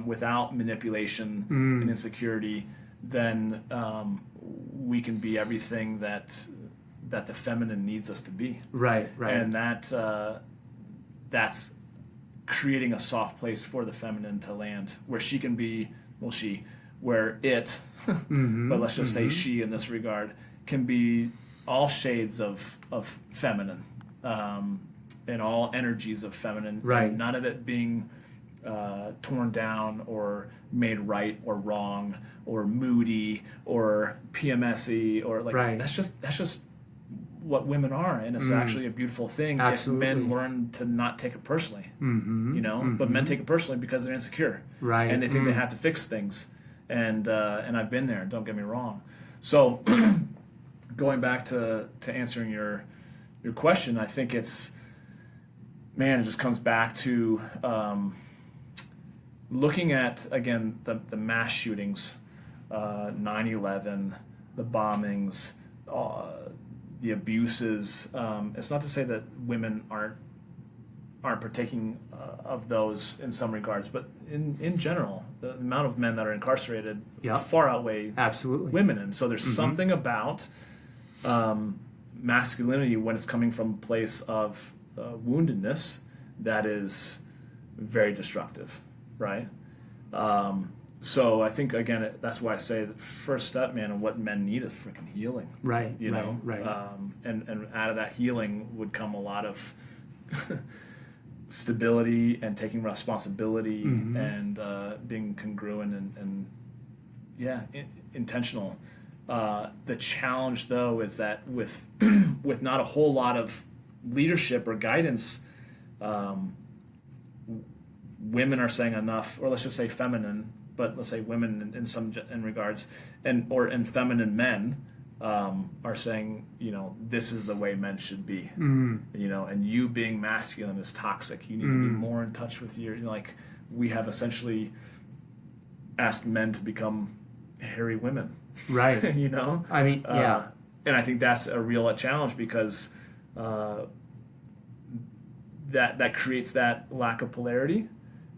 Speaker 2: without manipulation and insecurity, then we can be everything that the feminine needs us to be.
Speaker 1: Right.
Speaker 2: And that's creating a soft place for the feminine to land, where she can be, well, where it, but let's just say she in this regard, can be all shades of feminine, and all energies of feminine,
Speaker 1: right.
Speaker 2: and none of it being torn down or made right or wrong or moody or PMSy or like,
Speaker 1: right.
Speaker 2: that's just what women are, and it's actually a beautiful thing.
Speaker 1: Absolutely.
Speaker 2: If men learn to not take it personally, you know. But men take it personally because they're insecure,
Speaker 1: right?
Speaker 2: And they think they have to fix things, and I've been there. Don't get me wrong. So, going back to answering your question, I think it's, man, it just comes back to looking at, again, the mass shootings, 9/11, the bombings, the abuses. It's not to say that women aren't partaking of those in some regards, but in general, the amount of men that are incarcerated far outweigh
Speaker 1: absolutely
Speaker 2: women, and so there's something about masculinity when it's coming from a place of woundedness that is very destructive, right? So I think, again, that's why I say the first step, man, and what men need is freaking healing.
Speaker 1: Right.
Speaker 2: You know?
Speaker 1: Right.
Speaker 2: And out of that healing would come a lot of stability and taking responsibility and being congruent and intentional. The challenge, though, is that with with not a whole lot of leadership or guidance, women are saying enough, or let's just say feminine, but let's say women in some regards, and feminine men are saying, you know, this is the way men should be, you know, and you being masculine is toxic. You need to be more in touch with your, you know, like, we have essentially asked men to become hairy women,
Speaker 1: right?
Speaker 2: You know,
Speaker 1: I mean, yeah,
Speaker 2: and I think that's a real challenge because that creates that lack of polarity.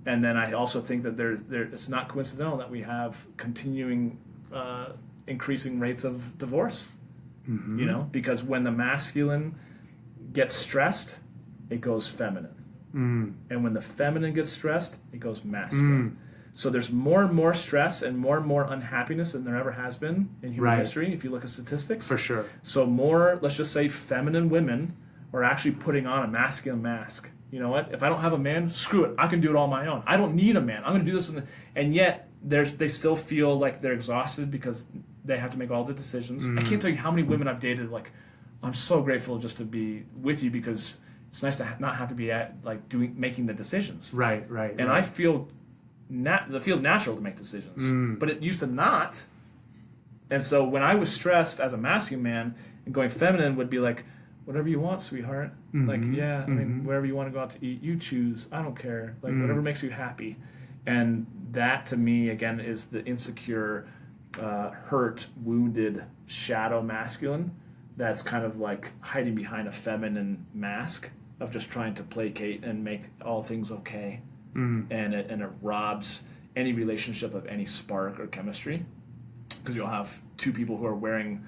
Speaker 2: And then I also think that it's not coincidental that we have continuing increasing rates of divorce. You know, because when the masculine gets stressed, it goes feminine. And when the feminine gets stressed, it goes masculine. So there's more and more stress and more unhappiness than there ever has been in human history, if you look at statistics.
Speaker 1: For sure.
Speaker 2: So more, let's just say, feminine women are actually putting on a masculine mask. You know what? If I don't have a man, screw it. I can do it all on my own. I don't need a man. I'm going to do this. And yet, they still feel like they're exhausted because they have to make all the decisions. I can't tell you how many women I've dated. Like, I'm so grateful just to be with you because it's nice to not have to be making the decisions.
Speaker 1: Right.
Speaker 2: And I feel that feels natural to make decisions, but it used to not. And so when I was stressed as a masculine man, and going feminine would be like, whatever you want, sweetheart. Like, I mean, wherever you want to go out to eat, you choose. I don't care. Like, whatever makes you happy. And that, to me, again, is the insecure, hurt, wounded, shadow masculine that's kind of like hiding behind a feminine mask. of just trying to placate and make all things okay, and it robs any relationship of any spark or chemistry, because you'll have two people who are wearing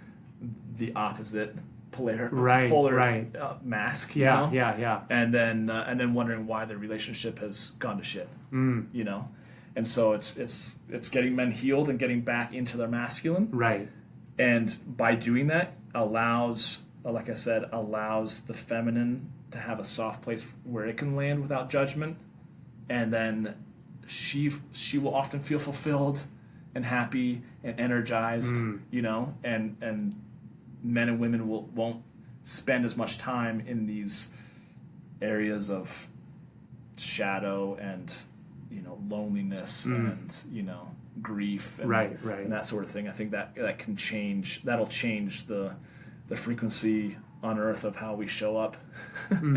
Speaker 2: the opposite polar mask, you know? And then wondering why their relationship has gone to shit, you know. And so it's getting men healed and getting back into their masculine,
Speaker 1: right.
Speaker 2: And by doing that, allows the feminine to have a soft place where it can land without judgment, and then she will often feel fulfilled and happy and energized, you know, and men and women won't spend as much time in these areas of shadow and, you know, loneliness and, you know, grief and, and that sort of thing. I think that'll change the frequency on earth of how we show up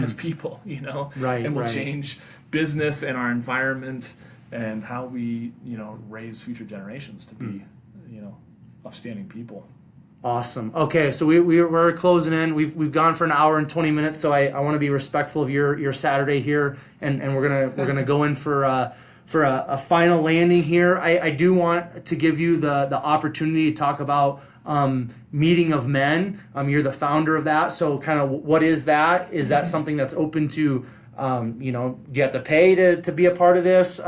Speaker 2: as people, you know, and will change business and our environment and how we, you know, raise future generations to be, you know, upstanding people.
Speaker 1: Awesome. Okay, so we're closing in. We've gone for an hour and 20 minutes, so I want to be respectful of your Saturday here, and we're gonna go in for a final landing here. I do want to give you the opportunity to talk about Meeting of Men. You're the founder of that, so kind of what is that? Is that something that's open to you know, do you have to pay to be a part of this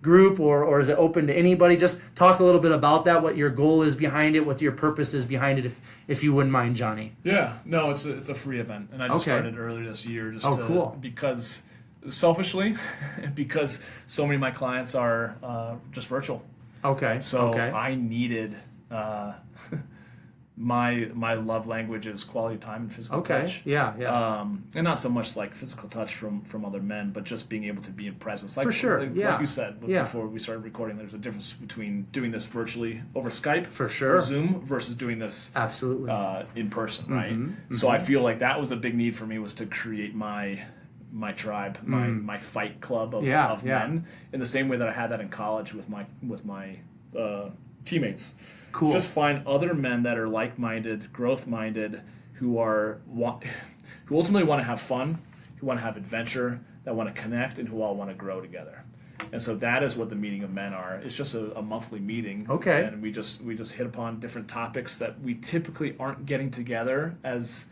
Speaker 1: group, or is it open to anybody? Just talk a little bit about that, what your goal is behind it, what your purpose is behind it, if you wouldn't mind, Johnny.
Speaker 2: Yeah, no, it's a free event, and I just started earlier this year
Speaker 1: cool.
Speaker 2: Because selfishly, because so many of my clients are just virtual. So I needed my love language is quality time and physical touch. And not so much like physical touch from other men, but just being able to be in presence. Like,
Speaker 1: for sure.
Speaker 2: Like you said before we started recording, there's a difference between doing this virtually over Skype,
Speaker 1: for sure,
Speaker 2: or Zoom, versus doing this
Speaker 1: absolutely
Speaker 2: in person, right? So I feel like that was a big need for me, was to create my tribe, my fight club of men, in the same way that I had that in college with my teammates.
Speaker 1: Cool.
Speaker 2: Just find other men that are like-minded, growth-minded, who ultimately want to have fun, who want to have adventure, that want to connect, and who all want to grow together. And so that is what the Meeting of Men are. It's just a monthly meeting. And we just hit upon different topics that we typically aren't getting together as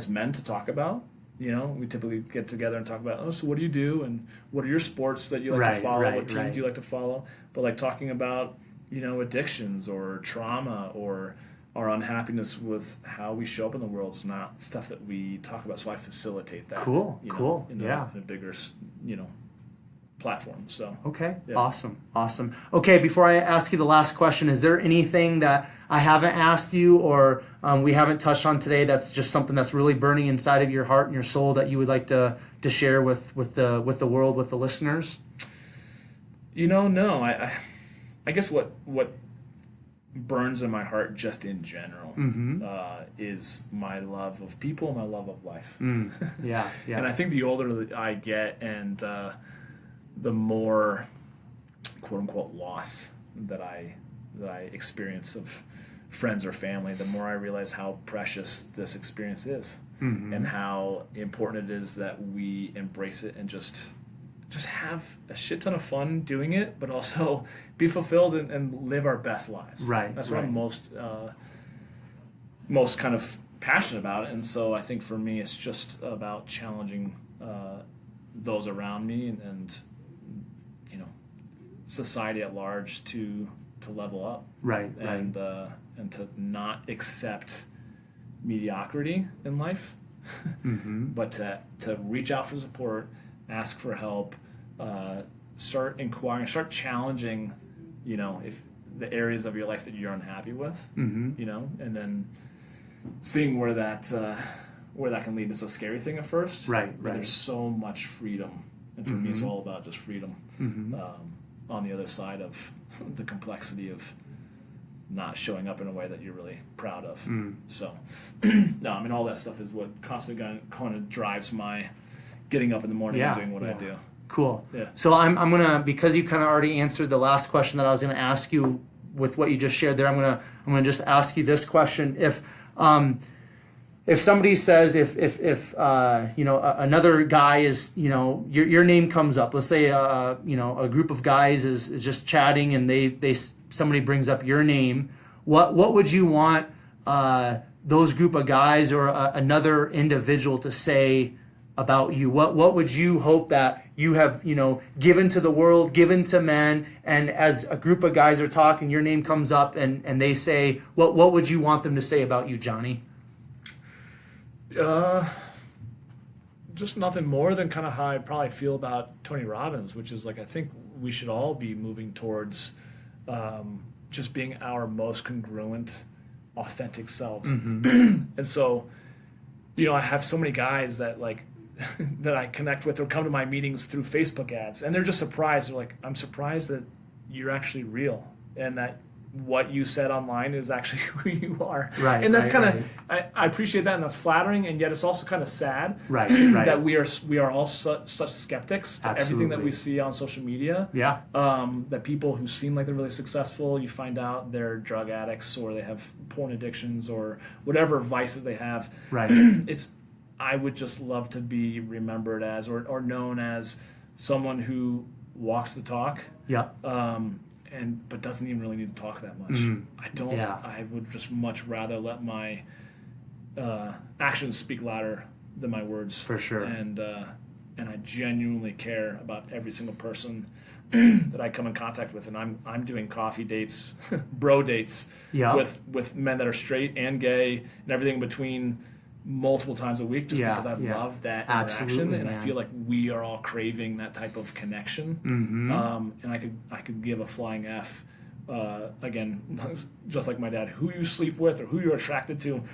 Speaker 2: men to talk about. You know, we typically get together and talk about, so what do you do, and what are your sports that you like to follow, what teams do you like to follow? But like talking about, you know, addictions or trauma or our unhappiness with how we show up in the world is not stuff that we talk about. So I facilitate that.
Speaker 1: Cool.
Speaker 2: In a bigger, you know, platform. So
Speaker 1: Awesome. Okay, before I ask you the last question, is there anything that I haven't asked you or we haven't touched on today that's just something that's really burning inside of your heart and your soul that you would like to share with the world, with the listeners?
Speaker 2: You know, no. I guess what burns in my heart just in general is my love of people, my love of life. And I think the older I get and the more quote unquote loss that I experience of friends or family, the more I realize how precious this experience is and how important it is that we embrace it and just have a shit ton of fun doing it, but also be fulfilled and live our best lives. That's what I'm most kind of passionate about. And so I think for me, it's just about challenging those around me and you know, society at large to level up. And to not accept mediocrity in life, but to reach out for support, ask for help, start inquiring, start challenging, you know, if the areas of your life that you're unhappy with, you know, and then seeing where that can lead. It's a scary thing at first, but there's so much freedom, and for me, it's all about just freedom on the other side of the complexity of not showing up in a way that you're really proud of. So, no, I mean, all that stuff is what constantly kind of drives my getting up in the morning and doing what I do.
Speaker 1: Cool. So I'm gonna, because you kind of already answered the last question that I was gonna ask you with what you just shared there, I'm gonna just ask you this question. If if somebody says if another guy is, your name comes up, let's say a group of guys is just chatting and somebody brings up your name, what would you want those group of guys or another individual to say about you? What would you hope that you have given to the world, given to men, and as a group of guys are talking, your name comes up and they say, what would you want them to say about you, Johnny?
Speaker 2: Just nothing more than kind of how I probably feel about Tony Robbins, which is like, I think we should all be moving towards just being our most congruent, authentic selves. And so, I have so many guys that like that I connect with or come to my meetings through Facebook ads, and they're just surprised. They're like, I'm surprised that you're actually real and that what you said online is actually who you are.
Speaker 1: Right.
Speaker 2: And that's
Speaker 1: right.
Speaker 2: I appreciate that, and that's flattering, and yet it's also kind of sad
Speaker 1: Right.
Speaker 2: that we are all such skeptics to everything that we see on social media.
Speaker 1: Yeah.
Speaker 2: That people who seem like they're really successful, you find out they're drug addicts or they have porn addictions or whatever vice that they have.
Speaker 1: Right.
Speaker 2: I would just love to be remembered as or known as someone who walks the talk.
Speaker 1: Yeah.
Speaker 2: But doesn't even really need to talk that much. I don't.
Speaker 1: Yeah.
Speaker 2: I would just much rather let my actions speak louder than my words.
Speaker 1: For sure.
Speaker 2: And I genuinely care about every single person that I come in contact with, and I'm doing coffee dates, bro dates,
Speaker 1: Yeah.
Speaker 2: with men that are straight and gay and everything in between, multiple times a week, just because I love that interaction.
Speaker 1: Absolutely,
Speaker 2: and
Speaker 1: man.
Speaker 2: I feel like we are all craving that type of connection. And I could give a flying F, again, just like my dad, who you sleep with or who you're attracted to.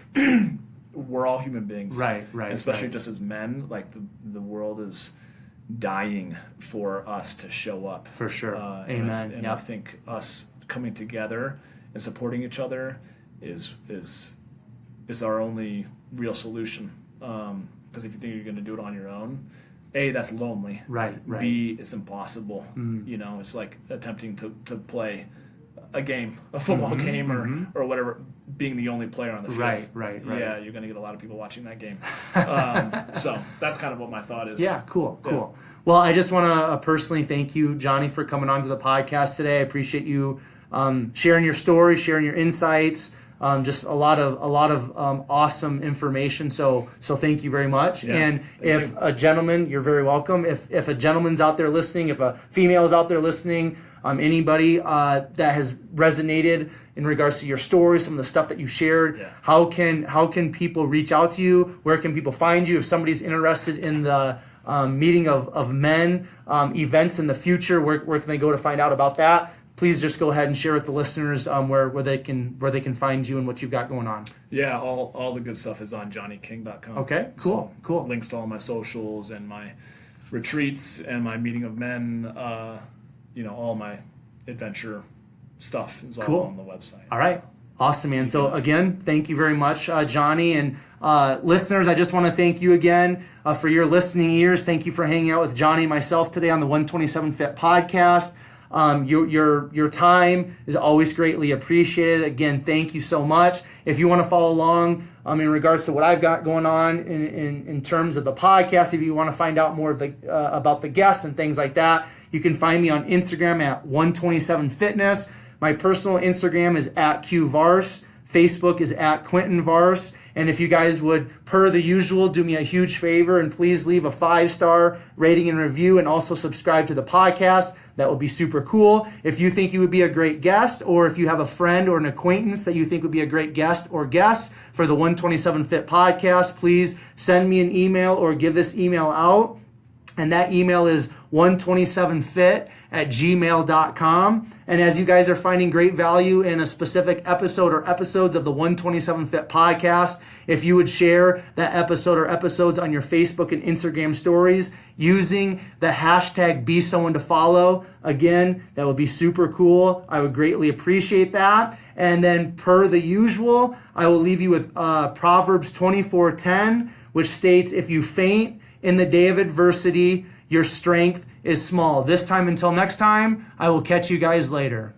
Speaker 2: We're all human beings,
Speaker 1: Right.
Speaker 2: especially just as men. Like the world is dying for us to show up,
Speaker 1: For sure.
Speaker 2: Amen.
Speaker 1: Amen.
Speaker 2: I think us coming together and supporting each other is our only real solution. Because if you think you're going to do it on your own, A, that's lonely.
Speaker 1: Right.
Speaker 2: B, it's impossible. It's like attempting to play a game, a football game or whatever, being the only player on the field.
Speaker 1: Right.
Speaker 2: Yeah, you're going to get a lot of people watching that game. So that's kind of what my thought is.
Speaker 1: Yeah, cool. Well, I just want to personally thank you, Johnny, for coming on to the podcast today. I appreciate you sharing your story, sharing your insights. Just a lot of awesome information. So thank you very much. Yeah, and if a gentleman, you're very welcome. If a gentleman's out there listening, if a female is out there listening, anybody that has resonated in regards to your story, some of the stuff that you shared, how can people reach out to you? Where can people find you? If somebody's interested in the meeting of men events in the future, where can they go to find out about that? Please just go ahead and share with the listeners where they can find you and what you've got going on.
Speaker 2: Yeah, all the good stuff is on johnnyking.com.
Speaker 1: Okay, cool.
Speaker 2: Links to all my socials and my retreats and my meeting of men. All my adventure stuff is all on the website.
Speaker 1: All right. Awesome, man. So again, thank you very much, Johnny. And listeners, I just want to thank you again for your listening ears. Thank you for hanging out with Johnny and myself today on the 127 Fit podcast. Your time is always greatly appreciated. Again, thank you so much. If you want to follow along in regards to what I've got going on in terms of the podcast, if you want to find out more of about the guests and things like that, you can find me on Instagram at 127fitness. My personal Instagram is at QVars. Facebook is at Quentin Vars. And if you guys would, per the usual, do me a huge favor and please leave a 5-star rating and review and also subscribe to the podcast. That would be super cool. If you think you would be a great guest, or if you have a friend or an acquaintance that you think would be a great guest or guest for the 127 Fit podcast, please send me an email or give this email out. And that email is 127fit@gmail.com. And as you guys are finding great value in a specific episode or episodes of the 127 Fit podcast, if you would share that episode or episodes on your Facebook and Instagram stories using the hashtag be someone to follow, again, that would be super cool. I would greatly appreciate that. And then per the usual, I will leave you with Proverbs 24:10, which states, if you faint in the day of adversity, your strength is small. This time until next time, I will catch you guys later.